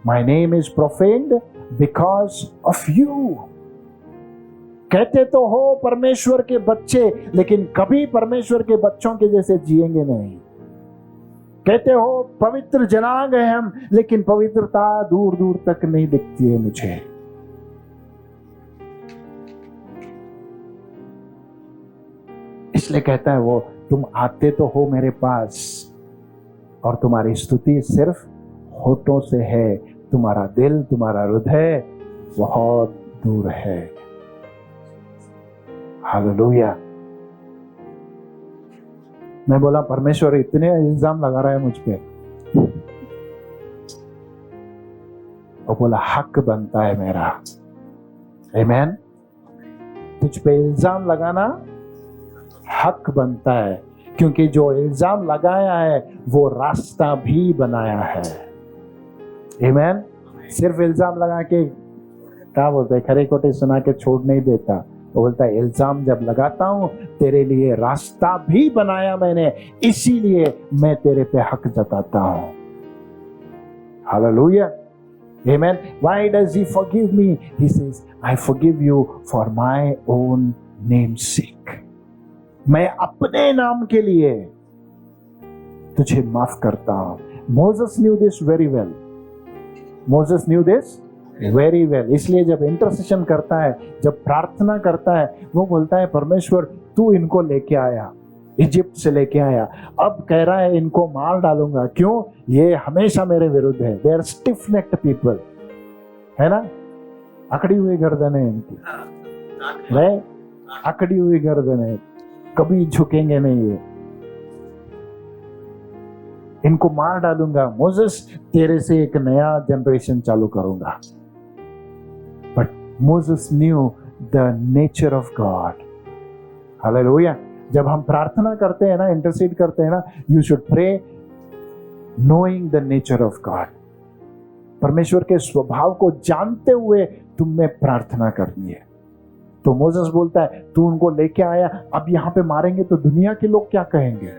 My name is profaned because of you. कहते तो हो परमेश्वर के बच्चे, लेकिन कभी परमेश्वर के बच्चों के जैसे जिएंगे नहीं। कहते हो पवित्र जनांग है हम, लेकिन पवित्रता दूर दूर तक नहीं दिखती है मुझे। इसलिए कहता है वो, तुम आते तो हो मेरे पास और तुम्हारी स्तुति सिर्फ होठों से है, तुम्हारा दिल, तुम्हारा हृदय बहुत दूर है। हालेलुया। मैं बोला परमेश्वर इतने इल्जाम लगा रहा है मुझ पे। वो बोला हक बनता है मेरा। आमीन। तुझ पे इल्जाम लगाना हक बनता है, क्योंकि जो इल्जाम लगाया है वो रास्ता भी बनाया है। आमीन। सिर्फ इल्जाम लगा के, क्या बोलते हैं, खरे खोटे सुना के छोड़ नहीं देता। वो बोलता है इल्जाम जब लगाता हूं तेरे लिए रास्ता भी बनाया मैंने, इसीलिए मैं तेरे पे हक जताता हूं। Hallelujah. Amen. Why does he forgive me? He says, I forgive you for my own name's sake. मैं अपने नाम के लिए तुझे माफ करता हूं। Moses knew this very well. Moses knew this very well. इसलिए जब इंटरसेशन करता है, जब प्रार्थना करता है, वो बोलता है परमेश्वर तू इनको लेके आया, इजिप्ट से लेके आया, अब कह रहा है इनको मार डालूंगा। क्यों? ये हमेशा मेरे विरुद्ध है। They are stiff necked people, है ना, अकड़ी हुई गर्दन है इनकी, अकड़ी हुई गर्दन है, कभी झुकेंगे नहीं ये, इनको मार डालूंगा। मोसेस तेरे से एक नया जनरेशन चालू करूंगा। But Moses new the nature of God. Hallelujah. जब हम प्रार्थना करते हैं ना, इंटरसीड करते हैं ना, you should pray knowing the nature of God. परमेश्वर के स्वभाव को जानते हुए तुम्हें प्रार्थना करनी है। तो मोसेस बोलता है तू उनको लेके आया, अब यहां पे मारेंगे तो दुनिया के लोग क्या कहेंगे?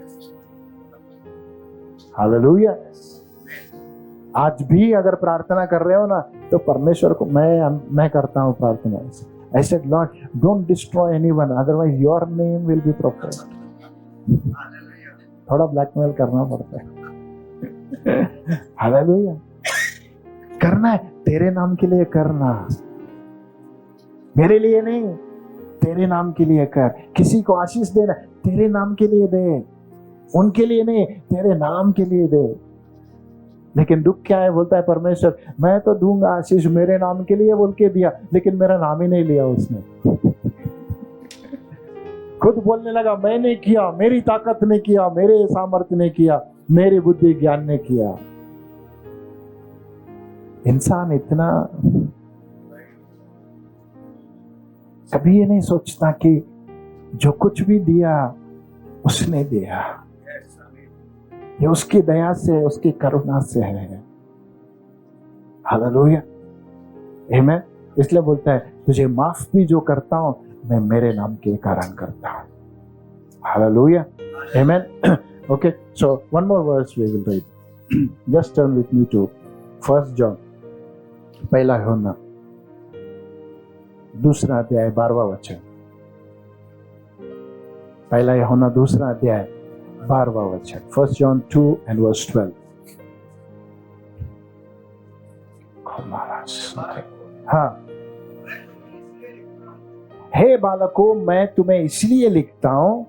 हालेलुया। आज भी अगर प्रार्थना कर रहे हो ना, तो परमेश्वर को मैं करता हूं प्रार्थना ऐसे। I said, Lord, don't destroy anyone, otherwise your name will be profaned. थोड़ा ब्लैकमेल करना पड़ता है। हालेलुया। करना है, तेरे नाम के लिए करना, मेरे लिए नहीं, तेरे नाम के लिए कर। किसी को आशीष देना, तेरे नाम के लिए दे, उनके लिए नहीं, तेरे नाम के लिए दे। लेकिन दुख क्या है? बोलता है परमेश्वर मैं तो दूंगा आशीष मेरे नाम के लिए बोल के दिया, लेकिन मेरा नाम ही नहीं लिया उसने। खुद बोलने लगा मैंने किया, मेरी ताकत ने किया, मेरे सामर्थ्य ने किया, मेरी बुद्धि ज्ञान ने किया। इंसान इतना कभी ये नहीं सोचता कि जो कुछ भी दिया उसने दिया, ये उसकी दया से, उसकी करुणा से है। हालेलुया, आमीन। इसलिए बोलता है तुझे माफ भी जो करता हूं मैं मेरे नाम के कारण करता हूं। Hallelujah, amen. Okay, so one more verse we will read. Just turn with me to 1 John, पहला यूहन्ना 2 अध्याय 12वां वचन। पहला यूहन्ना 2 अध्याय 12वां वचन। 1 John 2 and verse 12। हाँ, हे बालकों मैं तुम्हें इसलिए लिखता हूं,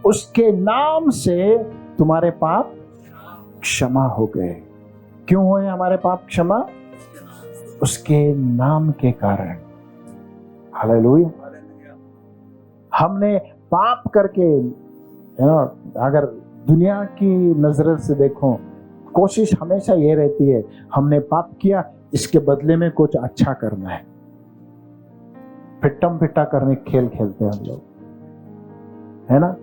उसके नाम से तुम्हारे पाप क्षमा हो गए। क्यों हुए हमारे पाप क्षमा? उसके नाम के कारण। हालेलुया। हमने पाप करके, अगर दुनिया की नजर से देखो, कोशिश हमेशा ये रहती है हमने पाप किया, इसके बदले में कुछ अच्छा करना है। पिट्टम पिट्टा करने खेल खेलते हैं हम लोग, है ना।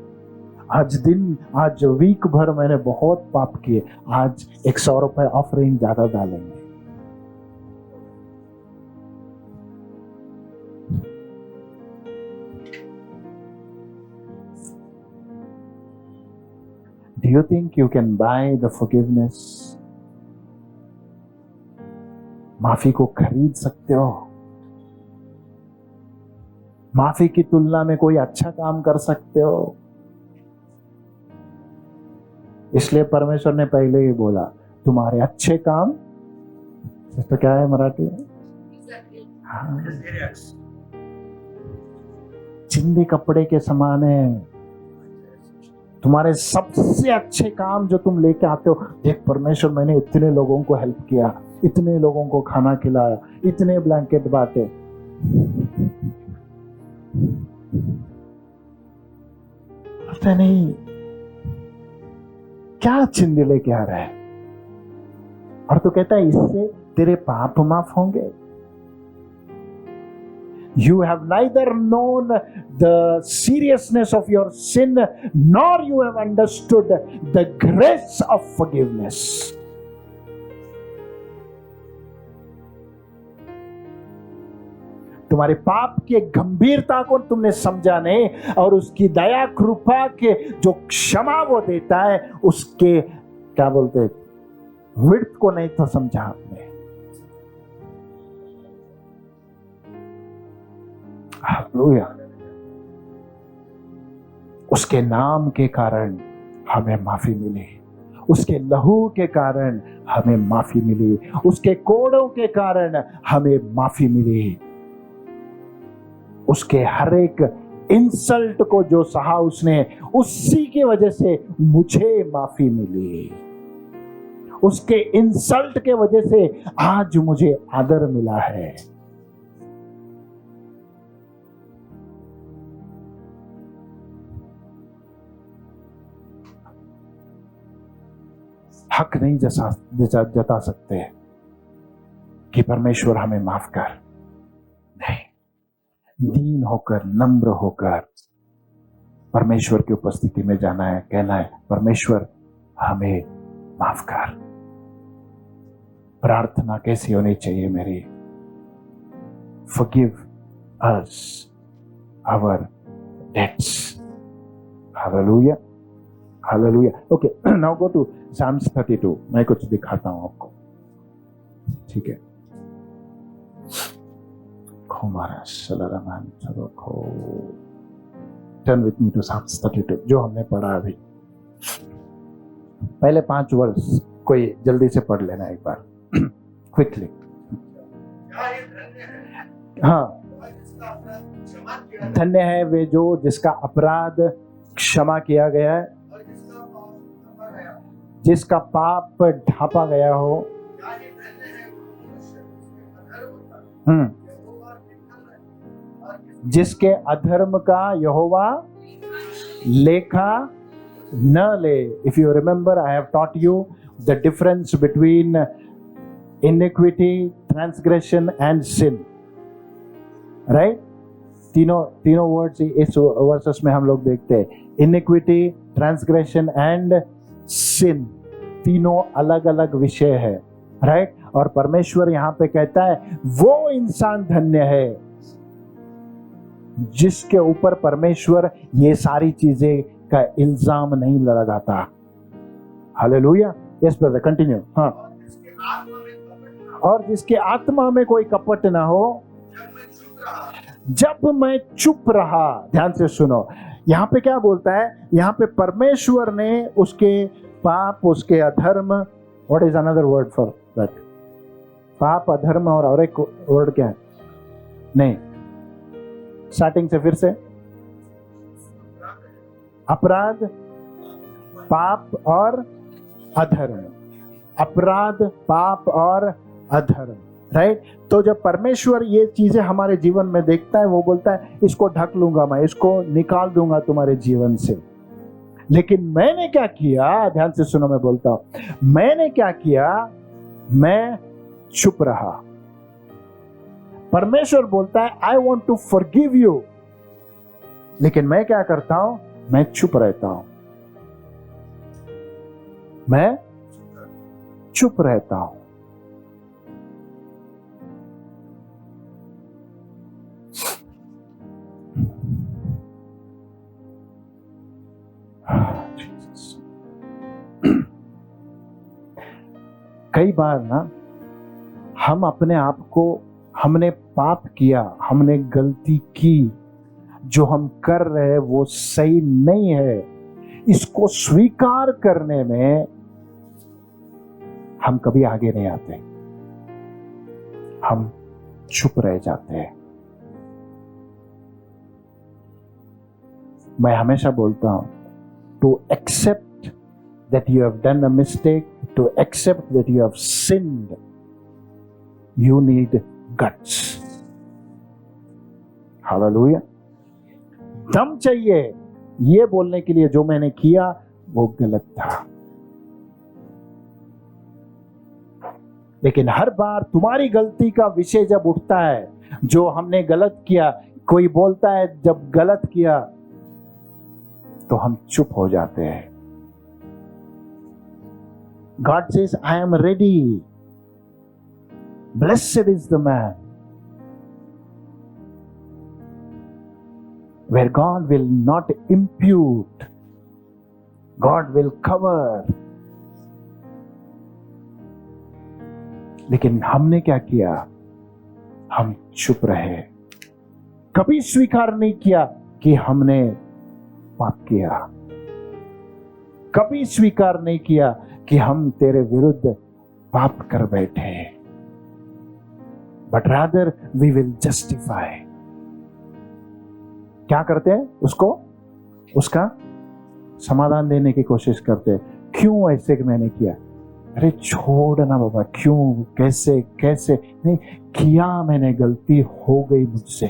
आज वीक भर मैंने बहुत पाप किए, आज 100 रुपए ऑफरिंग ज्यादा डालेंगे। Do you think you can buy the forgiveness? माफी को खरीद सकते हो? माफी की तुलना में कोई अच्छा काम कर सकते हो? इसलिए परमेश्वर ने पहले ही बोला तुम्हारे अच्छे काम, तो क्या है मराठी में? हाँ, चिंदी कपड़े के समान है। तुम्हारे सबसे अच्छे काम जो तुम लेके आते हो, देख परमेश्वर मैंने इतने लोगों को हेल्प किया, इतने लोगों को खाना खिलाया, इतने ब्लैंकेट बांटे। पता नहीं क्या चिंदी लेके आ रहा है, और तो कहता है इससे तेरे पाप माफ होंगे। You have neither known the seriousness of your sin, nor you have understood the grace of forgiveness. तुम्हारे पाप की गंभीरता को तुमने समझा नहीं, और उसकी दया कृपा के जो क्षमा वो देता है, उसके क्या बोलते हैं, विड्थ को नहीं तो समझा आपने। हालेलुया। उसके नाम के कारण हमें माफी मिली, उसके लहू के कारण हमें माफी मिली, उसके कोड़ों के कारण हमें माफी मिली। उसके हर एक इंसल्ट को जो सहा उसने, उसी की वजह से मुझे माफी मिली। उसके इंसल्ट के वजह से आज मुझे आदर मिला है। हक नहीं जता सकते कि परमेश्वर हमें माफ कर, नहीं, दीन होकर, नम्र होकर परमेश्वर की उपस्थिति में जाना है, कहना है परमेश्वर हमें माफ कर। प्रार्थना कैसी होनी चाहिए मेरी? Forgive us our debts. Hallelujah. Hallelujah. Okay, now go to Psalms 32. मैं कुछ दिखाता हूं आपको, ठीक है? Turn with me to Psalms 32, जो हमने पढ़ा अभी। पहले 5 वर्ष कोई जल्दी से पढ़ लेना एक बार, क्विकली। हाँ, धन्य है वे जो जिसका अपराध क्षमा किया गया है, जिसका पाप ढांपा गया हो। जिसके अधर्म का यहोवा लेखा न ले। If you remember, I have taught you the difference between iniquity, transgression and sin, right? तीनों वर्ड्स इस वर्सेस में हम लोग देखते हैं, iniquity, transgression and sin, तीनों अलग अलग विषय है, राइट? और परमेश्वर यहाँ पे कहता है वो इंसान धन्य है जिसके ऊपर परमेश्वर ये सारी चीजें का इल्जाम नहीं लगाता। हालेलुया। Yes brother, continue. हाँ, और जिसके आत्मा में कोई कपट ना हो। जब मैं चुप रहा, ध्यान से सुनो, यहाँ पे क्या बोलता है? यहाँ पे परमेश्वर ने उसके पाप, उसके अधर्म, what is another word for that? पाप, अधर्म और एक वर्ड क्या है? नहीं, स्टार्टिंग से फिर से, अपराध, पाप और अधर्म, अपराध, पाप और अधर्म, राइट? तो जब परमेश्वर ये चीजें हमारे जीवन में देखता है, वो बोलता है इसको ढक लूंगा मैं, इसको निकाल दूंगा तुम्हारे जीवन से। लेकिन मैंने क्या किया? ध्यान से सुनो, मैं बोलता हूं, मैंने क्या किया? मैं चुप रहा। परमेश्वर बोलता है I want to forgive you, लेकिन मैं क्या करता हूं? मैं चुप रहता हूं, मैं चुप रहता हूं। कई बार ना हम अपने आप को, हमने पाप किया, हमने गलती की, जो हम कर रहे हैं वो सही नहीं है, इसको स्वीकार करने में हम कभी आगे नहीं आते, हम चुप रह जाते हैं। मैं हमेशा बोलता हूं, to accept that you have done a mistake, to accept that you have sinned, you need guts. Hallelujah. दम चाहिए ये बोलने के लिए जो मैंने किया वो गलत था। लेकिन हर बार तुम्हारी गलती का विषय जब उठता है, जो हमने गलत किया, कोई बोलता है जब गलत किया, तो हम चुप हो जाते हैं। God says, I am ready. Blessed is the man where God will not impute, God will cover. लेकिन हमने क्या किया? हम चुप रहे, कभी स्वीकार नहीं किया कि हमने पाप किया, कभी स्वीकार नहीं किया कि हम तेरे विरुद्ध पाप कर बैठे, but rather we will justify. क्या करते हैं? उसका समाधान देने की कोशिश करते हैं। क्यों ऐसे मैंने किया? अरे छोड़ ना बाबा, क्यों, कैसे कैसे नहीं किया, मैंने गलती हो गई मुझसे।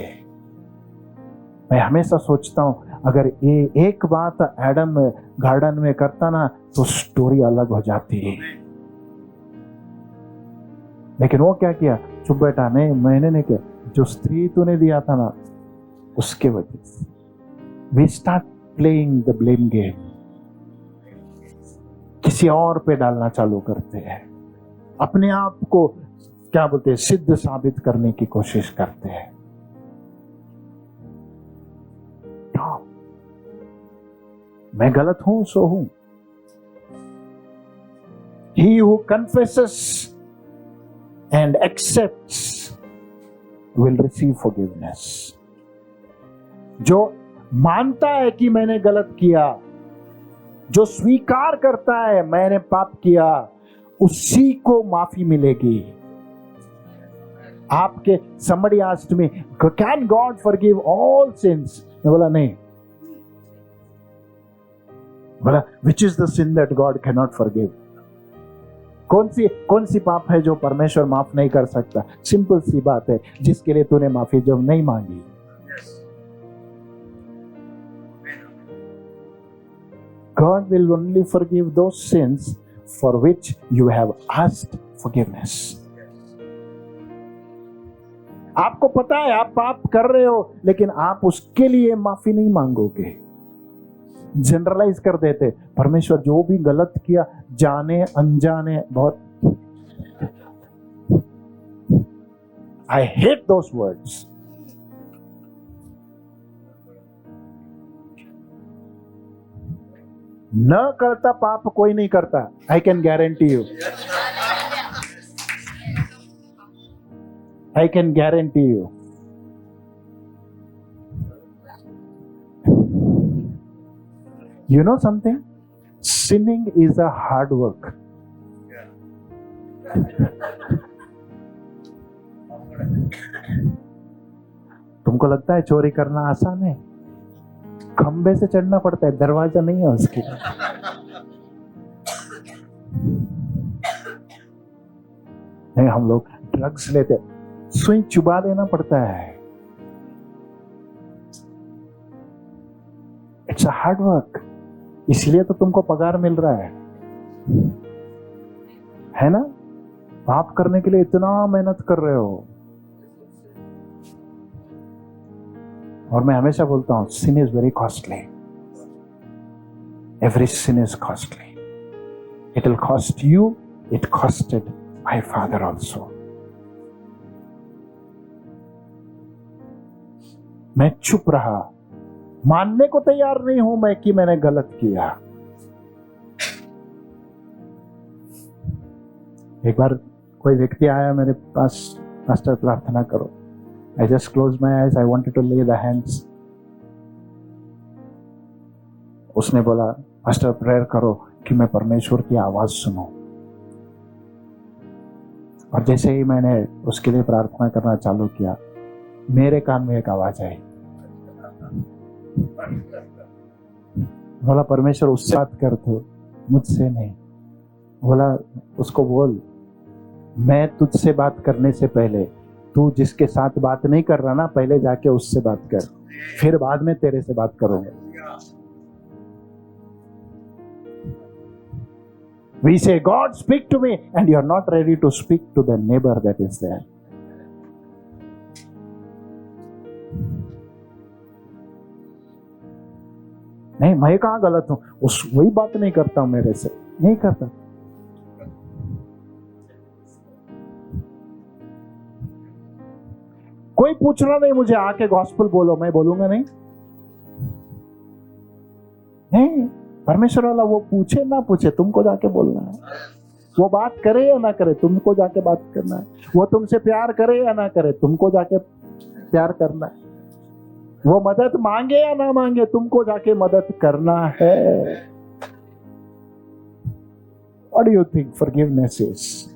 मैं हमेशा सोचता हूं अगर ये एक बात एडम गार्डन में करता ना तो स्टोरी अलग हो जाती है। लेकिन वो क्या किया? चुप बैठा, नहीं मैंने नहीं किया, जो स्त्री तूने दिया था ना उसके वजह से। We start playing the blame game, किसी और पे डालना चालू करते हैं, अपने आप को क्या बोलते हैं, सिद्ध साबित करने की कोशिश करते हैं। मैं गलत हूं सो हूं। He who confesses and accepts will receive forgiveness. जो मानता है कि मैंने गलत किया, जो स्वीकार करता है मैंने पाप किया, उसी को माफी मिलेगी। आपके somebody asked me, can God forgive all sins? मैं बोला नहीं। बोला which is the sin that God cannot forgive? कौन सी पाप है जो परमेश्वर माफ नहीं कर सकता? सिंपल सी बात है, जिसके लिए तूने माफी जब नहीं मांगी। God will only forgive those sins for which you have asked forgiveness. आपको पता है आप पाप कर रहे हो, लेकिन आप उसके लिए माफी नहीं मांगोगे। जनरलाइज कर देते, परमेश्वर जो भी गलत किया जाने अनजाने, बहुत I hate those words. न करता पाप कोई नहीं करता, I can guarantee you. I can guarantee you. You know something? Sinning is a hard work. तुमको लगता है चोरी करना आसान है? खंबे से चढ़ना पड़ता है, दरवाजा नहीं है उसके। नहीं, हम लोग ड्रग्स लेते, सुई चुबा देना पड़ता है। इट्स अ हार्ड वर्क, इसलिए तो तुमको पगार मिल रहा है ना? पाप करने के लिए इतना मेहनत कर रहे हो। और मैं हमेशा बोलता हूं, sin is very costly. Every sin is costly. It will cost you. It costed my father also. मैं चुप रहा, मानने को तैयार नहीं हूं मैं कि मैंने गलत किया। एक बार कोई व्यक्ति आया मेरे पास, पास्टर प्रार्थना करो। I just closed my eyes. I wanted to lay the hands. उसने बोला, पास्टर प्रेयर करो कि मैं परमेश्वर की आवाज सुनूं। और जैसे ही मैंने उसके लिए प्रार्थना करना चालू किया, मेरे कान में एक आवाज आई। बोला, परमेश्वर उससे बात कर, तो मुझसे नहीं। बोला, उसको बोल, मैं तुझसे बात करने से पहले तू जिसके साथ बात नहीं कर रहा ना, पहले जाके उससे बात कर, फिर बाद में तेरे से बात करूंगा। We say, God speak to me, and you are not ready to speak to the neighbor that is there. नहीं, मैं कहाँ गलत हूं? वही बात नहीं करता हूं, मेरे से नहीं करता। कोई पूछना नहीं मुझे, आके गॉस्पेल बोलो, मैं बोलूंगा नहीं। नहीं, परमेश्वर वाला वो पूछे ना पूछे, तुमको जाके बोलना है। वो बात करे या ना करे, तुमको जाके बात करना है। वो तुमसे प्यार करे या ना करे, तुमको जाके प्यार करना है। वो मदद मांगे या ना मांगे, तुमको जाके मदद करना है। What do you think forgiveness is?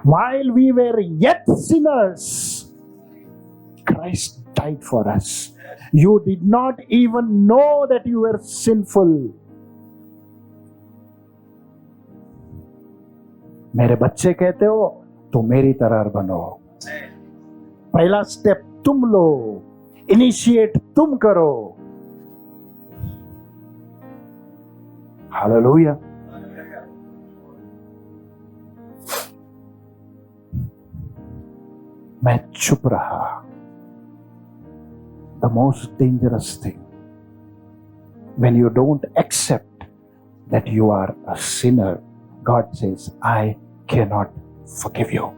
While we were yet sinners, Christ died for us. You did not even know that you were sinful. मेरे बच्चे कहते हो तो मेरी तरह बनो. पहला स्टेप तुम लो, इनिशिएट तुम करो. हालेलुया. मैं चुप रहा. The most dangerous thing, when you don't accept that you are a sinner, God says, I cannot forgive you.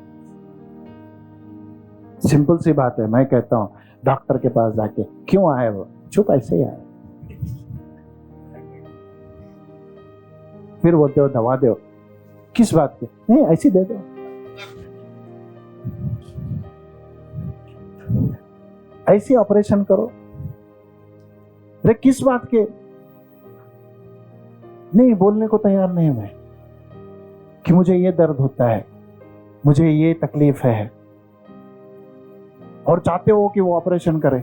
Simple सी बात है. मैं कहता हूं डॉक्टर के पास जाके, क्यों आए वो? चुप ऐसे ही आए. फिर बोलते हो दवा दो. किस बात की? नहीं, ऐसी दे दो. ऐसी ऑपरेशन करो. अरे किस बात के? नहीं, बोलने को तैयार नहीं मैं कि मुझे ये दर्द होता है, मुझे ये तकलीफ है, और चाहते हो कि वो ऑपरेशन करे.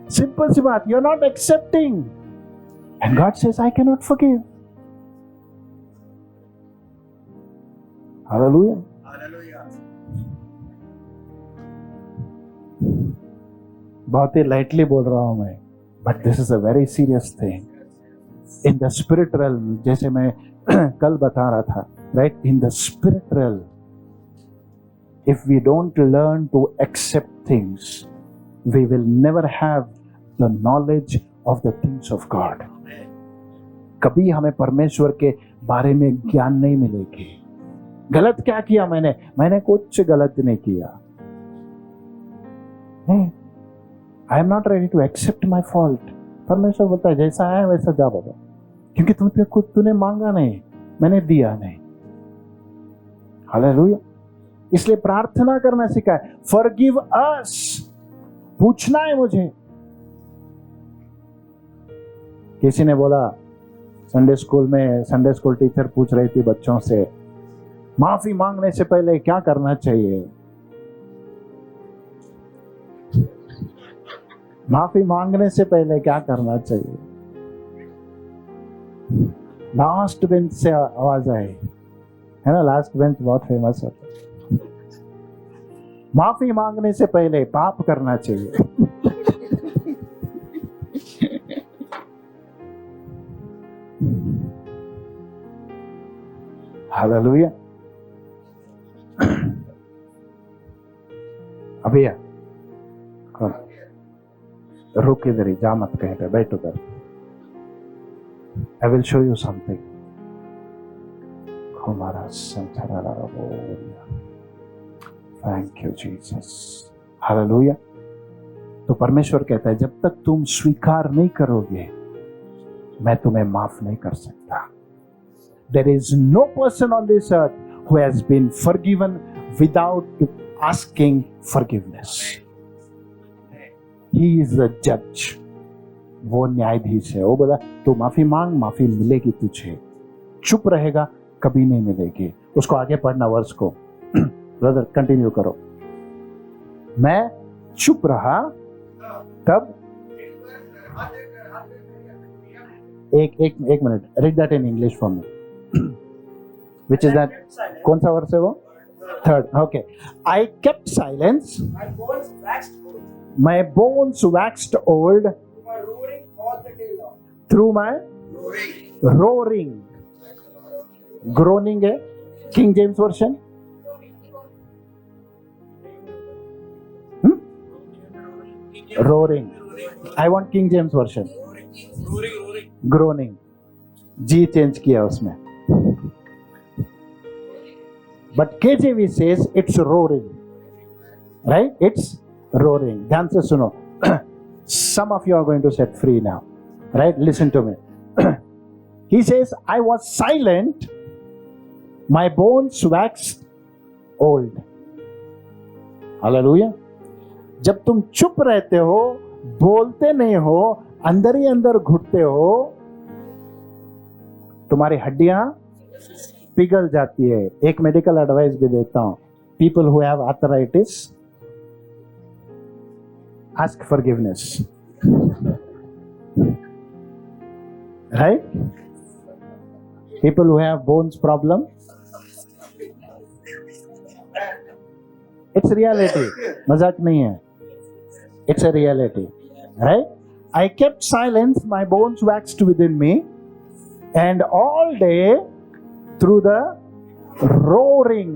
सिंपल सी बात. You are not accepting and God says I can not forgive. Hallelujah. बहुत ही लाइटली बोल रहा हूं मैं, but this is a very serious thing. In the spirit realm, जैसे मैं कल बता रहा था, right, in the spirit realm, if we don't learn to accept things, we will never have the knowledge of the things of God. कभी हमें परमेश्वर के बारे में ज्ञान नहीं मिलेगी. गलत क्या किया मैंने कुछ गलत नहीं किया. नहीं, I am not ready to accept my fault. परमेश्वर बोलता है जैसा है वैसा जा बाबा, क्योंकि तूने मांगा नहीं, मैंने दिया नहीं. हालेलुया. इसलिए प्रार्थना करना सिखाए. फॉरगिव अस. पूछना है मुझे. किसी ने बोला संडे स्कूल टीचर पूछ रही थी बच्चों से, माफी मांगने से पहले क्या करना चाहिए? माफी मांगने से पहले क्या करना चाहिए? लास्ट बेंच से आवाज आई है ना. लास्ट बेंच बहुत फेमस होता है. माफी मांगने से पहले पाप करना चाहिए. हालेलुया. अभी रुक इधर ही, जा मत कहीं पे, बैठो उधर. I will show you something. हमारा थैंक यू जीसस. हालेलुया. तो परमेश्वर कहता है जब तक तुम स्वीकार नहीं करोगे, मैं तुम्हें माफ नहीं कर सकता. There is no person on this earth who has been forgiven without asking forgiveness. He is the judge. वो न्यायाधीश है. वो बोला तू माफी मांग, माफी मिलेगी तुझे. चुप रहेगा, कभी नहीं मिलेगी. उसको आगे पढ़ना वर्स को. ब्रदर कंटिन्यू करो. मैं चुप रहा तब. एक minute. Read that in English for me. Which is that? कौन सा वर्स है वो? Third. Okay. I kept silence. My bones waxed old. Through my roaring. Groaning है. King James version. Roaring. I want King James version. Groaning. Ji change किया उसमें. But KJV says it's roaring. Right? It's roaring. ध्यान से सुनो. Some of you are going to set free now. Right? Listen to me. He says, I was silent. My bones waxed old. Hallelujah. जब तुम चुप रहते हो, बोलते नहीं हो, अंदर ही अंदर घुटते हो, तुम्हारी हड्डियां पिघल जाती है। एक मेडिकल एडवाइस भी देता हूं, people who have arthritis ask forgiveness, right? People who have bones problem, it's reality, मजाक नहीं है, it's a reality, right? I kept silence, my bones waxed within me, and all day through the roaring.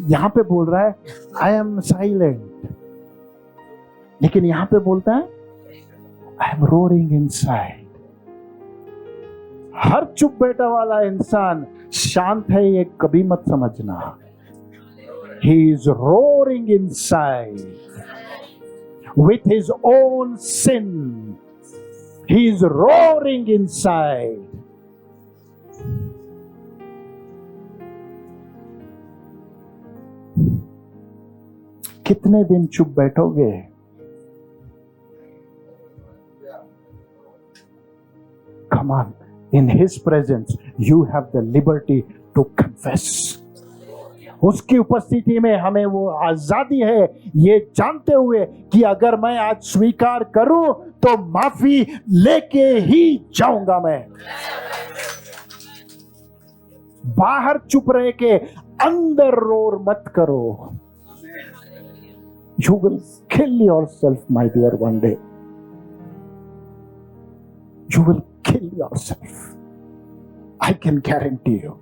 यहां पे बोल रहा है I am silent, लेकिन यहां पे बोलता है I am roaring inside. हर चुप बैठा वाला इंसान शांत है, ये कभी मत समझना। He is roaring inside with his own sin. He is roaring inside. कितने दिन चुप बैठोगे? Come on, in his presence you have the liberty to confess. उसकी उपस्थिति में हमें वो आजादी है, ये जानते हुए कि अगर मैं आज स्वीकार करूं तो माफी लेके ही जाऊंगा। मैं बाहर चुप रह के अंदर रोर मत करो। You will kill yourself, my dear, one day. You will kill yourself. I can guarantee you.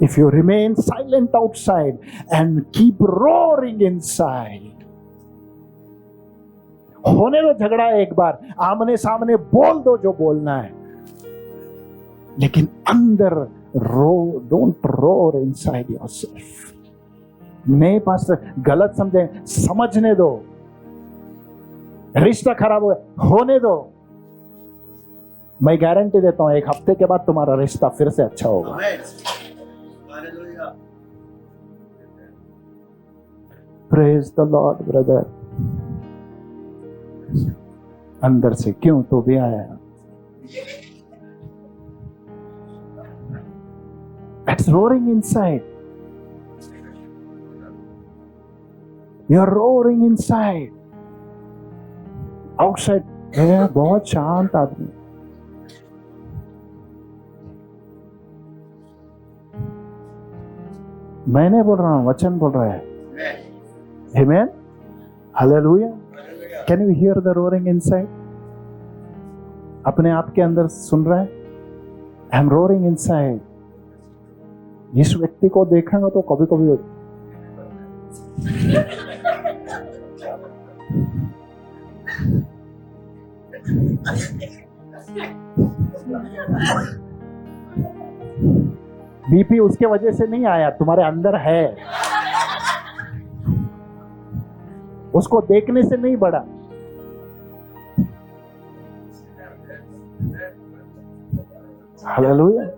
If you remain silent outside and keep roaring inside. होने दो झगड़ा, एक बार आमने सामने बोल दो जो बोलना है, लेकिन अंदर don't roar inside yourself. नहीं पास्टर, गलत समझे, समझने दो। रिश्ता खराब होने दो। मैं गारंटी देता हूं, एक हफ्ते के बाद तुम्हारा रिश्ता फिर से अच्छा होगा। Praise the Lord, brother. अंदर से क्यों तो भी आया। It's roaring inside. You're roaring inside. Outside, बहुत शांत आदमी। मैं नहीं बोल रहा हूं, वचन बोल रहा है। Amen. Hallelujah. Can you hear the roaring inside? अपने आप के अंदर सुन रहा है? I'm roaring inside. इस व्यक्ति को देखेंगे तो कभी कभी बीपी उसके वजह से नहीं आया, तुम्हारे अंदर है, उसको देखने से नहीं बढ़ा। Hallelujah.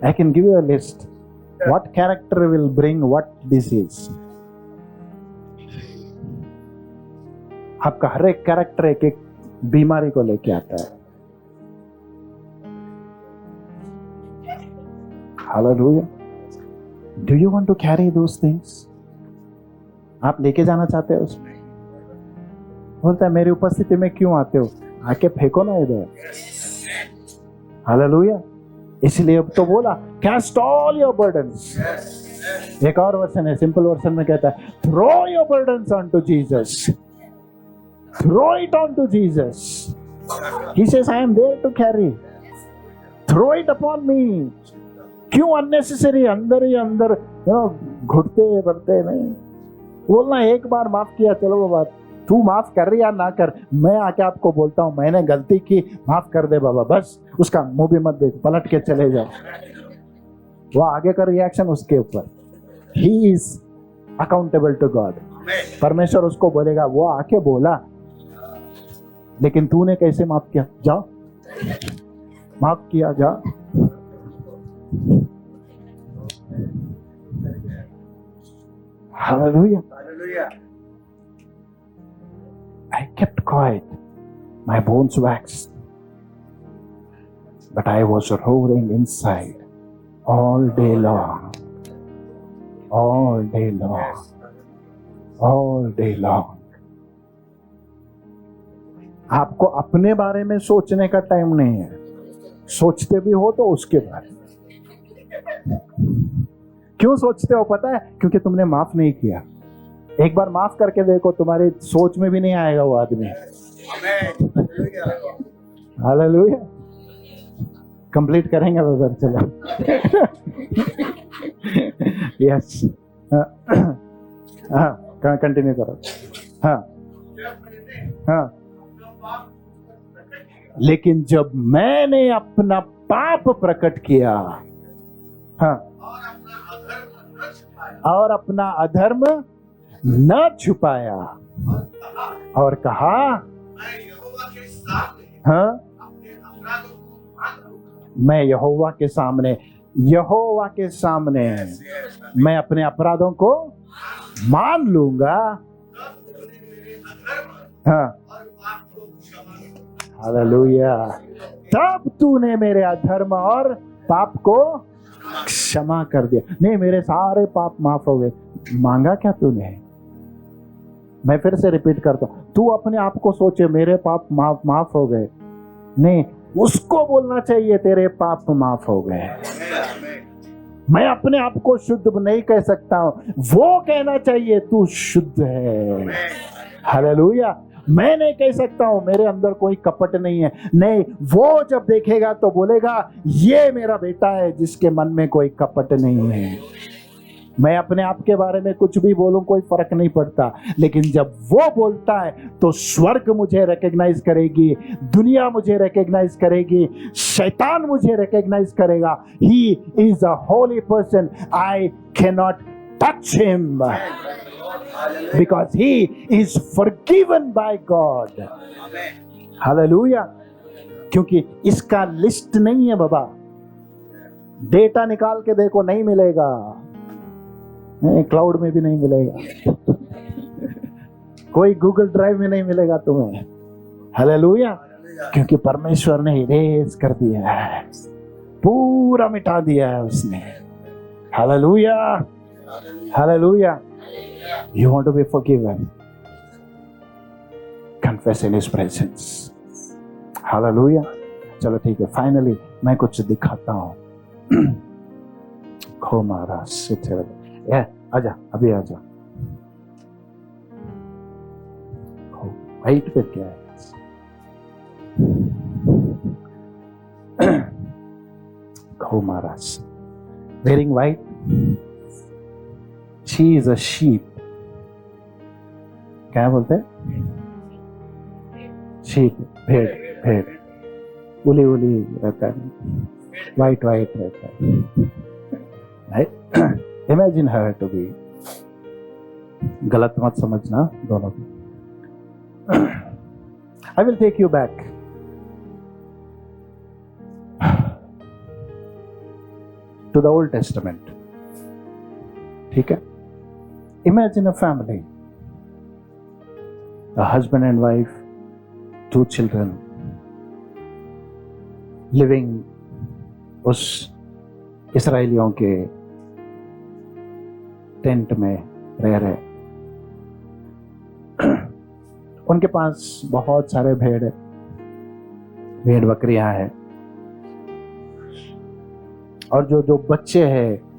I can give you a list. What character will bring what disease? आपका हर एक कैरेक्टर एक एक बीमारी को लेके आता है। Hallelujah. Do you want to carry those things? आप लेके जाना चाहते हो उसमें? बोलता है मेरी उपस्थिति में क्यों आते हो? आके फेंको ना इधर। Hallelujah. इसलिए अब तो बोला cast all your burdens. एक और वर्सन है, सिंपल वर्सन में कहता है throw your burdens onto Jesus. Throw it onto Jesus. He says I am there to carry. Throw it upon me. क्यों अननेसेसरी अंदर ही अंदर घुटते बढ़ते नहीं? बोलना एक बार माफ किया, चलो बाबा तू माफ कर रही या ना कर, मैं आके आपको बोलता हूं मैंने गलती की, माफ कर दे बाबा, बस उसका मुंह भी मत देख, पलट के चले जाओ। वो आगे का रिएक्शन उसके ऊपर। He is accountable to God. परमेश्वर उसको बोलेगा वो आके बोला लेकिन तूने कैसे माफ किया, जाओ माफ किया, जा। Hallelujah. Hallelujah. I kept quiet. My bones waxed. But I was roaring inside all day long. All day long. All day long. आपको अपने बारे में सोचने का टाइम नहीं है. सोचते भी हो तो उसके बारे में. क्यों सोचते हो पता है? क्योंकि तुमने माफ नहीं किया. एक बार माफ करके देखो, तुम्हारी सोच में भी नहीं आएगा वो आदमी. हालेलुया. कंप्लीट करेंगे ब्रदर, चलो. यस. हाँ, कंटिन्यू करो. हाँ हाँ. लेकिन जब मैंने अपना पाप प्रकट किया, हाँ, और अपना अधर्म न छुपाया और कहा, हाँ, मैं यहोवा के सामने मैं अपने अपराधों को मान लूंगा. हाँ, हालेलुया. तब तूने मेरे अधर्म और पाप को क्षमा कर दिया. नहीं, मेरे सारे पाप माफ हो गए. मांगा क्या तूने? मैं फिर से रिपीट करता हूं. तू अपने आप को सोचे मेरे पाप माफ हो गए. नहीं, उसको बोलना चाहिए तेरे पाप माफ हो गए. मैं अपने आप को शुद्ध नहीं कह सकता हूं, वो कहना चाहिए तू शुद्ध है. हालेलुया. मैं नहीं कह सकता हूं मेरे अंदर कोई कपट नहीं है. नहीं, वो जब देखेगा तो बोलेगा ये मेरा बेटा है जिसके मन में कोई कपट नहीं है. मैं अपने आप के बारे में कुछ भी बोलूं कोई फर्क नहीं पड़ता, लेकिन जब वो बोलता है तो स्वर्ग मुझे रिकॉग्नाइज करेगी, दुनिया मुझे रिकॉग्नाइज करेगी, शैतान मुझे रिकॉग्नाइज करेगा. He is a Holi person. I can not touch him because he is forgiven by God. Hallelujah. क्योंकि इसका लिस्ट नहीं है बाबा. डेटा निकाल के देखो, नहीं मिलेगा. नहीं, क्लाउड में भी नहीं मिलेगा. कोई गूगल ड्राइव में नहीं मिलेगा तुम्हें. हालेलुया. क्योंकि परमेश्वर ने इरेज कर दिया है, पूरा मिटा दिया है उसने. Hallelujah. Hallelujah. You want to be forgiven? Confess in His presence. Hallelujah. चलो ठीक है. फाइनली मैं कुछ दिखाता हूँ. खो मारा सिथे. आजा, अभी आजा. वाइट पे क्या है? खो मारा. Wearing white. She is a sheep. क्या बोलते हैं? शीप, भेड़. उली रहता है, वाइट रहता है. Imagine her to be. गलत मत समझना दोनों को. I will take you back to the Old Testament. ठीक है. Imagine a family, a husband and wife, 2 children, living उस इसराइलियों के टेंट में रह रहे. उनके पास बहुत सारे भेड़ बकरियां हैं, और जो बच्चे हैं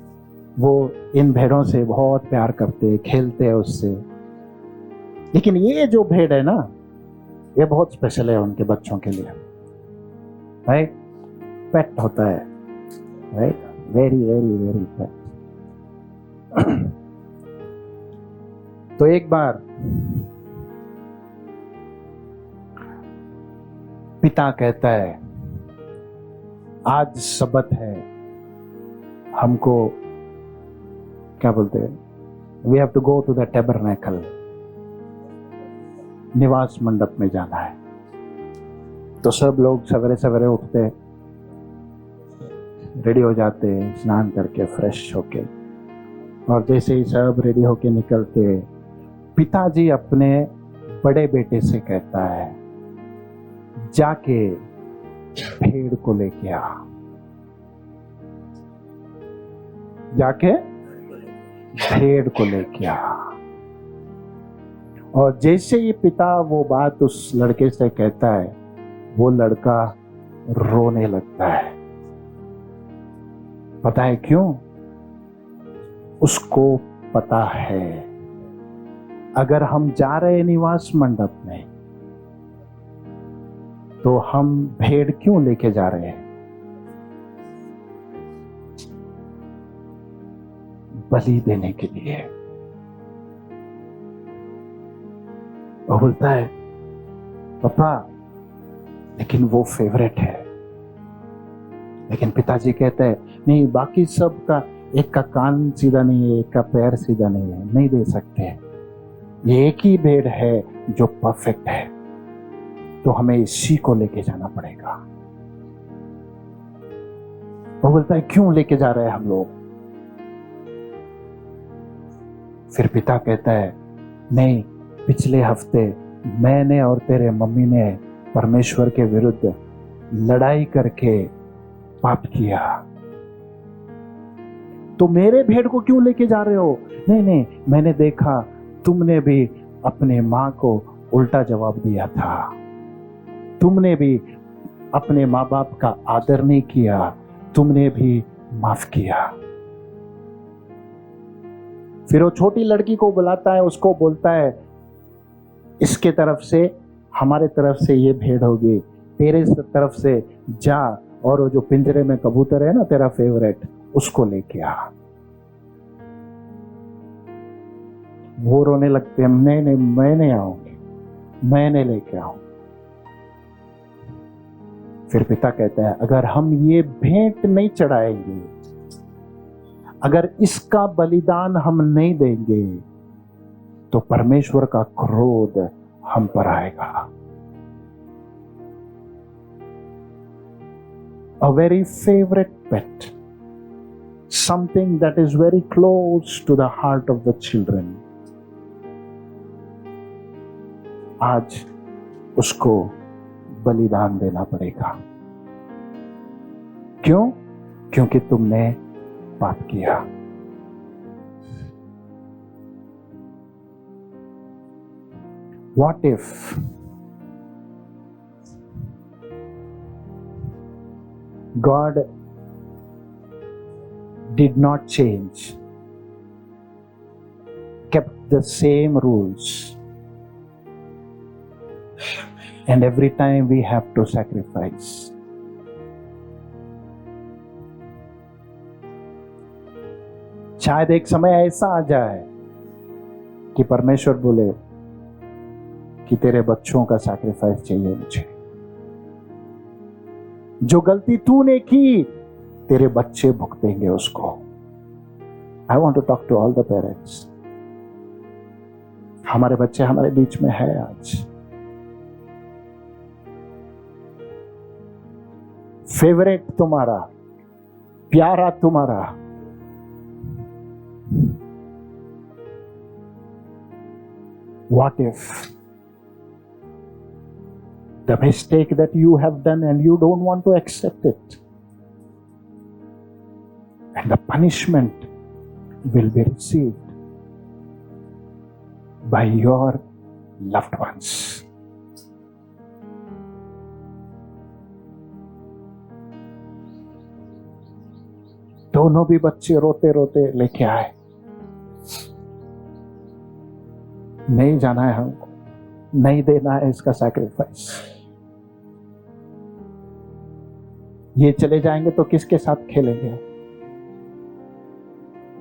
वो इन भेड़ों से बहुत प्यार करते, खेलते हैं उससे. लेकिन ये जो भेड़ है ना, ये बहुत स्पेशल है उनके बच्चों के लिए. राइट? पेट होता है. राइट? वेरी वेरी वेरी पेट. तो एक बार पिता कहता है, आज सब्बत है, हमको क्या बोलते हैं, we have to go to the tabernacle, निवास मंडप में जाना है. तो सब लोग सवेरे सवेरे उठते, रेडी हो जाते, स्नान करके फ्रेश होके, और जैसे ही सब रेडी होके निकलते, पिताजी अपने बड़े बेटे से कहता है, जाके भेड़ को लेके आ, जाके भेड़ को लेके आ। और जैसे ही पिता वो बात उस लड़के से कहता है, वो लड़का रोने लगता है। पता है क्यों? उसको पता है, अगर हम जा रहे निवास मंडप में तो हम भेड़ क्यों लेके जा रहे हैं? बलि देने के लिए। वो बोलता है, पापा लेकिन वो फेवरेट है। लेकिन पिताजी कहते हैं, नहीं, बाकी सब का एक का कान सीधा नहीं है, एक का पैर सीधा नहीं है, नहीं दे सकते। ये एक ही भेड़ है जो परफेक्ट है, तो हमें इसी को लेके जाना पड़ेगा। वो बोलता है, क्यों लेके जा रहे हैं हम लोग? फिर पिता कहता है, नहीं, पिछले हफ्ते मैंने और तेरे मम्मी ने परमेश्वर के विरुद्ध लड़ाई करके पाप किया, तो मेरे भेड़ को क्यों लेके जा रहे हो? नहीं नहीं, मैंने देखा तुमने भी अपने मां को उल्टा जवाब दिया था, तुमने भी अपने माँ बाप का आदर नहीं किया, तुमने भी माफ किया। फिर वो छोटी लड़की को बुलाता है, उसको बोलता है, इसके तरफ से, हमारे तरफ से ये भेड़ होगी, तेरे तरफ से जा, और वो जो पिंजरे में कबूतर है ना तेरा फेवरेट, उसको लेके आ। वो रोने लगते हैं, नहीं नहीं, मैं नहीं आऊंगी, मैं नहीं लेके आऊंगी। फिर पिता कहता है, अगर हम ये भेंट नहीं चढ़ाएंगे, अगर इसका बलिदान हम नहीं देंगे, तो परमेश्वर का क्रोध हम पर आएगा। A very favorite pet, something that is very close to the heart of the children. आज उसको बलिदान देना पड़ेगा। क्यों? क्योंकि तुमने पाप किया। What if God did not change, kept the same rules, and every time we have to sacrifice? शायद एक समय ऐसा आ जाए कि परमेश्वर बोले कि तेरे बच्चों का सैक्रिफाइस चाहिए मुझे। जो गलती तूने की, तेरे बच्चे भुगतेंगे उसको। I want to talk to all the parents. हमारे बच्चे हमारे बीच में है आज। फेवरेट तुम्हारा, प्यारा तुम्हारा, what if the mistake that you have done and you don't want to accept it, and the punishment will be received by your loved ones? दोनों भी बच्चे रोते रोते लेके आए, नहीं जाना है हमको, नहीं देना है इसका सैक्रिफाइस। ये चले जाएंगे तो किसके साथ खेलेंगे?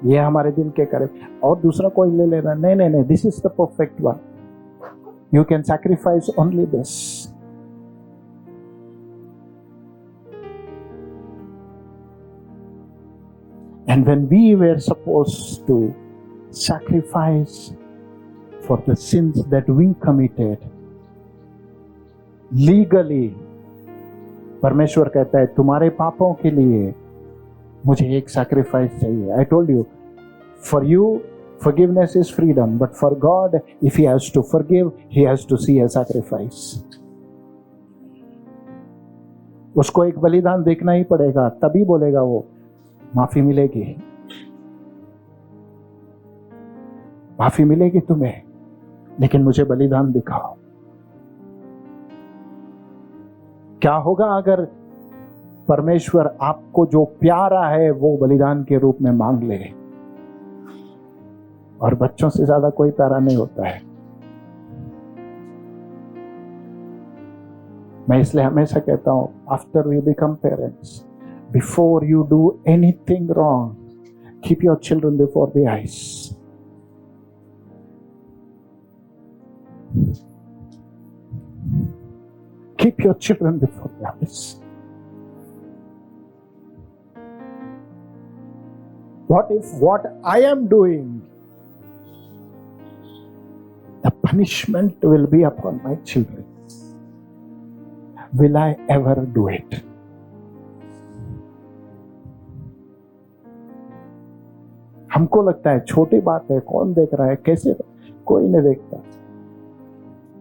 ये हमारे दिल के करीब, और दूसरा कोई ले लेना, नहीं नहीं नहीं, this is the perfect one, you can sacrifice only this. And when we were supposed to sacrifice for the sins that we committed, legally, परमेश्वर कहता है तुम्हारे पापों के लिए मुझे एक सैक्रिफाइस चाहिए। I told you, for you forgiveness is freedom, but for God, if he has to forgive, he has to see a sacrifice. उसको एक बलिदान देखना ही पड़ेगा, तभी बोलेगा वो माफी मिलेगी, माफी मिलेगी तुम्हें, लेकिन मुझे बलिदान दिखाओ। क्या होगा अगर परमेश्वर आपको जो प्यारा है वो बलिदान के रूप में मांग ले? और बच्चों से ज्यादा कोई प्यारा नहीं होता है। मैं इसलिए हमेशा कहता हूं, after we become parents, before you do anything wrong, keep your children before the eyes. Keep your children before the eyes. What if what I am doing, the punishment will be upon my children? Will I ever do it? हमको लगता है छोटी बात है, कौन देख रहा है, कैसे, कोई नहीं देखता,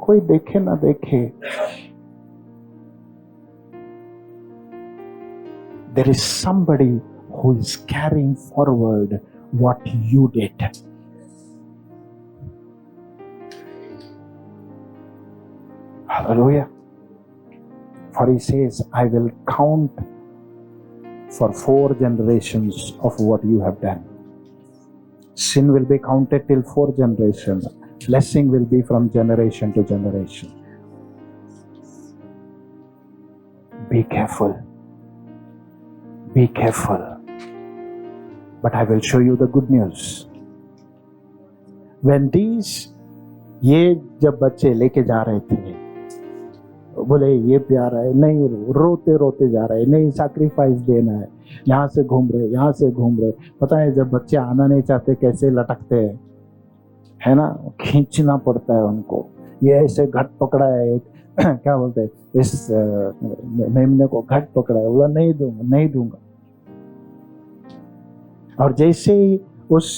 कोई देखे ना देखे। There is somebody who is carrying forward what you did. Hallelujah. For he says, I will count for 4 generations of what you have done. Sin will be counted till 4 generations. Blessing will be from generation to generation. Be careful. Be careful. But I will show you the good news. When these, ये जब बच्चे लेके जा रहे थे, बोले ये प्यारा है, नहीं, रोते रोते जा रहे, नहीं सैक्रिफाइस देना है, यहाँ से घूम रहे, यहाँ से घूम रहे। पता है जब बच्चे आना नहीं चाहते कैसे लटकते हैं, है ना, खींचना पड़ता है उनको। ये ऐसे घट पकड़ा है, एक क्या बोलते हैं, इस मेमने को घट पकड़ा है, बोला नहीं दूंगा, नहीं दूंगा। और जैसे ही उस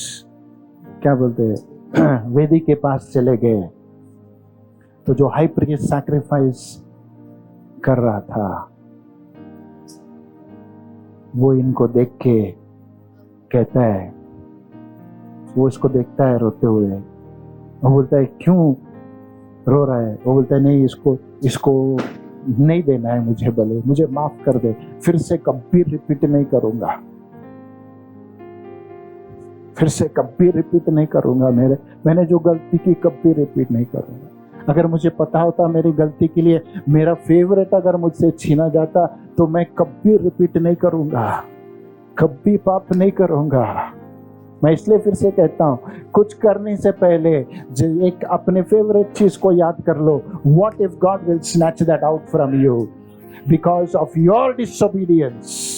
क्या बोलते हैं वेदी के पास चले गए, तो जो हाई प्रीस्ट सैक्रिफाइस कर रहा था वो इनको देख के कहता है, वो इसको देखता है रोते हुए, वो बोलता है क्यों रो रहा है? वो बोलता है नहीं, इसको नहीं देना है मुझे, भले मुझे माफ कर दे, फिर से कभी रिपीट नहीं करूंगा, फिर से कभी रिपीट नहीं करूंगा, मैंने जो गलती की कभी रिपीट नहीं करूंगा। अगर मुझे पता होता मेरी गलती के लिए मेरा फेवरेट अगर मुझसे छीना जाता तो मैं कभी रिपीट नहीं करूंगा, कभी पाप नहीं करूंगा। मैं इसलिए फिर से कहता हूं, कुछ करने से पहले एक अपने फेवरेट चीज को याद कर लो। What if God will snatch that out from you because of your disobedience?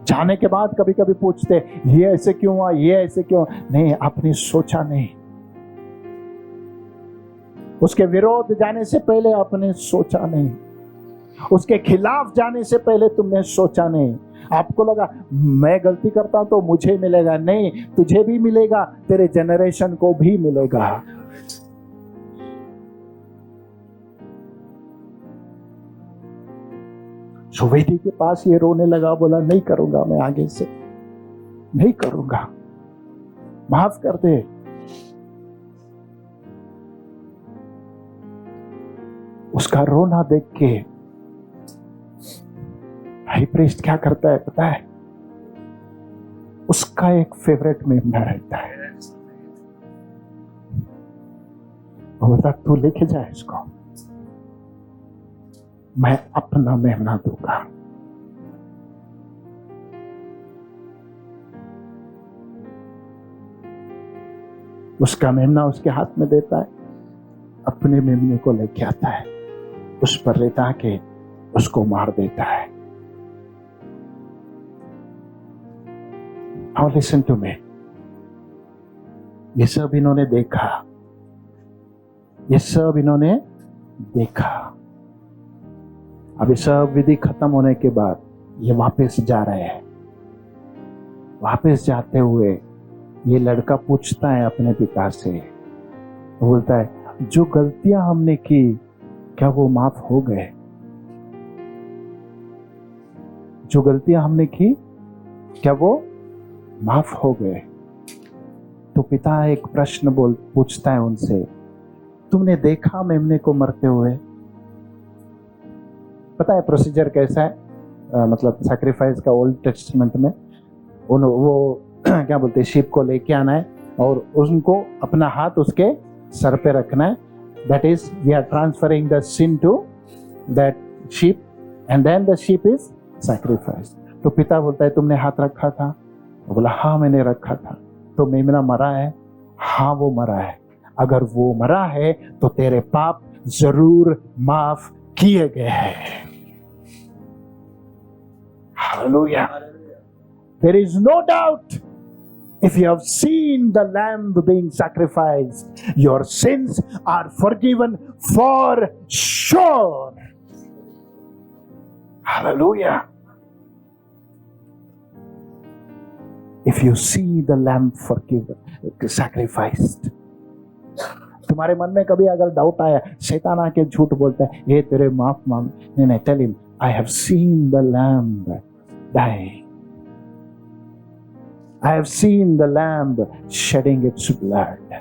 जाने के बाद कभी कभी पूछते ये ऐसे क्यों हुआ, ये ऐसे क्यों? नहीं, आपने सोचा नहीं। उसके विरोध जाने से पहले आपने सोचा नहीं, उसके खिलाफ जाने से पहले तुमने सोचा नहीं। आपको लगा मैं गलती करता हूं तो मुझे मिलेगा, नहीं, तुझे भी मिलेगा, तेरे जनरेशन को भी मिलेगा। सुवेदी के पास ये रोने लगा, बोला नहीं करूंगा, मैं आगे से नहीं करूंगा, माफ कर दे। उसका रोना देख के हाई प्रीस्ट क्या करता है पता है? उसका एक फेवरेट मेमना रहता है, वो बोलता तू लेके जा इसको, मैं अपना मेमना दूंगा। उसका मेमना उसके हाथ में देता है, अपने मेमने को लेके आता है, उस पर लेटा के उसको मार देता है। Now listen to me, ये सब इन्होंने देखा, ये सब इन्होंने देखा। अब ये सब विधि खत्म होने के बाद ये वापस जा रहे हैं। वापस जाते हुए ये लड़का पूछता है अपने पिता से, बोलता है, जो गलतियां हमने की क्या वो माफ हो गए? जो गलतियां हमने की क्या वो माफ हो गए? तो पिता एक प्रश्न पूछता है उनसे, तुमने देखा मेमने को मरते हुए? पता है प्रोसीजर कैसा है? मतलब सैक्रिफाइस का ओल्ड टेस्टमेंट में वो क्या बोलते हैं, शीप को लेके आना है और उनको अपना हाथ उसके सर पे रखना है। That is we are transferring the sin to that sheep and then the sheep is sacrifice. तो पिता बोलता है, तुमने हाथ रखा था? वो बोला, हाँ मैंने रखा था। तो मेमना मरा है? हाँ वो मरा है। अगर वो मरा है तो तेरे पाप जरूर माफ किए गए हैं। Hallelujah. There is no doubt, if you have seen the lamb being sacrificed, your sins are forgiven for sure. Hallelujah. If you see the lamb forgiven, sacrificed. तुम्हारे मन में कभी अगर डाउट आया, शैतान आके झूठ बोलता है, ये तेरे माफ मांग, नहीं, tell him, I have seen the lamb die. I have seen the lamb shedding its blood.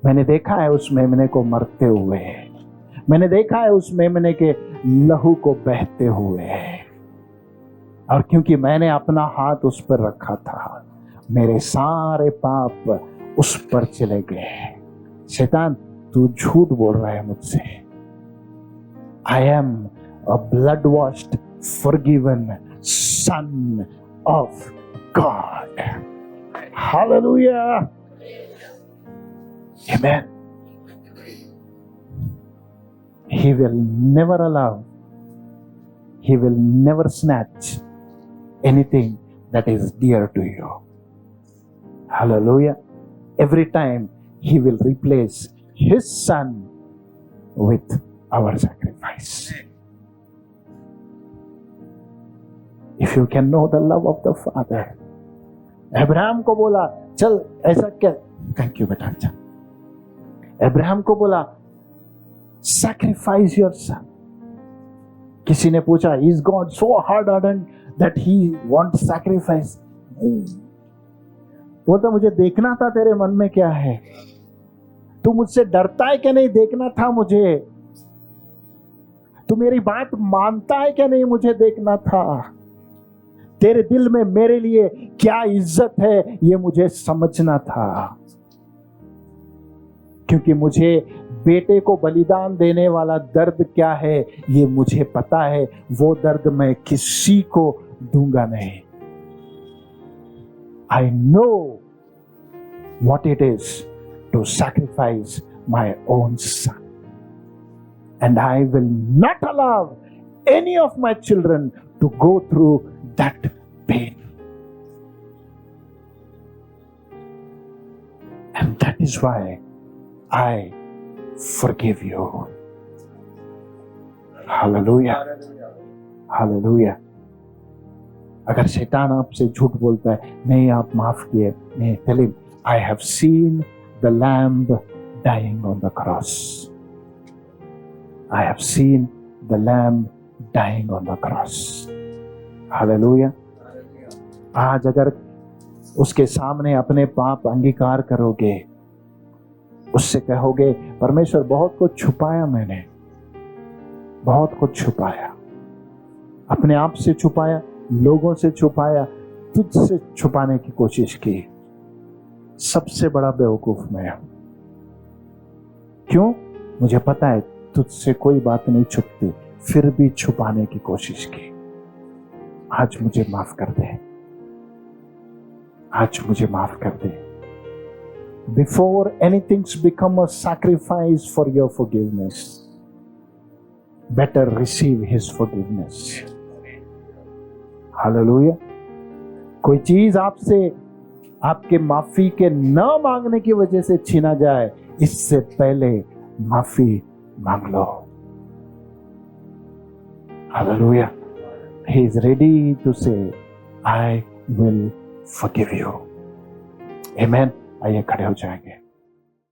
मैंने देखा है उस मेमने को मरते हुए, मैंने देखा है उस मेमने के लहू को बहते हुए, और क्योंकि मैंने अपना हाथ उस पर रखा था, मेरे सारे पाप उस पर चले गए। शैतान, तू झूठ बोल रहा है मुझसे। I am a blood washed, forgiven son of God. Hallelujah. Amen. He will never allow, he will never snatch anything that is dear to you. Hallelujah. Every time he will replace his son with our sacrifice. If you can know the love of the Father. Abraham को बोला, चल ऐसा क्या, thank you बेटा, अच्छा। Abraham को बोला, sacrifice your son. किसी ने पूछा, is God so hard-hardened that he wants sacrifice? वो तो मुझे देखना था तेरे मन में क्या है, तू मुझसे डरता है क्या नहीं देखना था मुझे, तू मेरी बात मानता है क्या नहीं मुझे देखना था, तेरे दिल में मेरे लिए क्या इज्जत है ये मुझे समझना था। क्योंकि मुझे बेटे को बलिदान देने वाला दर्द क्या है ये मुझे पता है, वो दर्द मैं किसी को दूंगा नहीं। I know what it is to sacrifice my own son. And I will not allow any of my children to go through that pain. And that is why I forgive you. Hallelujah. Hallelujah. अगर शैतान आपसे झूठ बोलता है, नहीं आप माफ किए, नहीं, tell him, I have seen the lamb dying on the cross. I have seen the lamb dying on the cross. Hallelujah. आज अगर उसके सामने अपने पाप अंगीकार करोगे, उससे कहोगे, परमेश्वर बहुत कुछ छुपाया मैंने, बहुत कुछ छुपाया, अपने आप से छुपाया, लोगों से छुपाया, तुझसे छुपाने की कोशिश की, सबसे बड़ा बेवकूफ मैं हूं। क्यों? मुझे पता है तुझसे कोई बात नहीं छुपती, फिर भी छुपाने की कोशिश की। आज मुझे माफ कर दे, आज मुझे माफ कर दे। Before anything's become a sacrifice for your forgiveness, better receive his forgiveness. Hallelujah. कोई चीज आपसे आपके माफी के न मांगने की वजह से छीना जाए, इससे पहले माफी मांग लो। Hallelujah. He is ready to say, I will forgive you. Amen. आइए खड़े हो जाएंगे।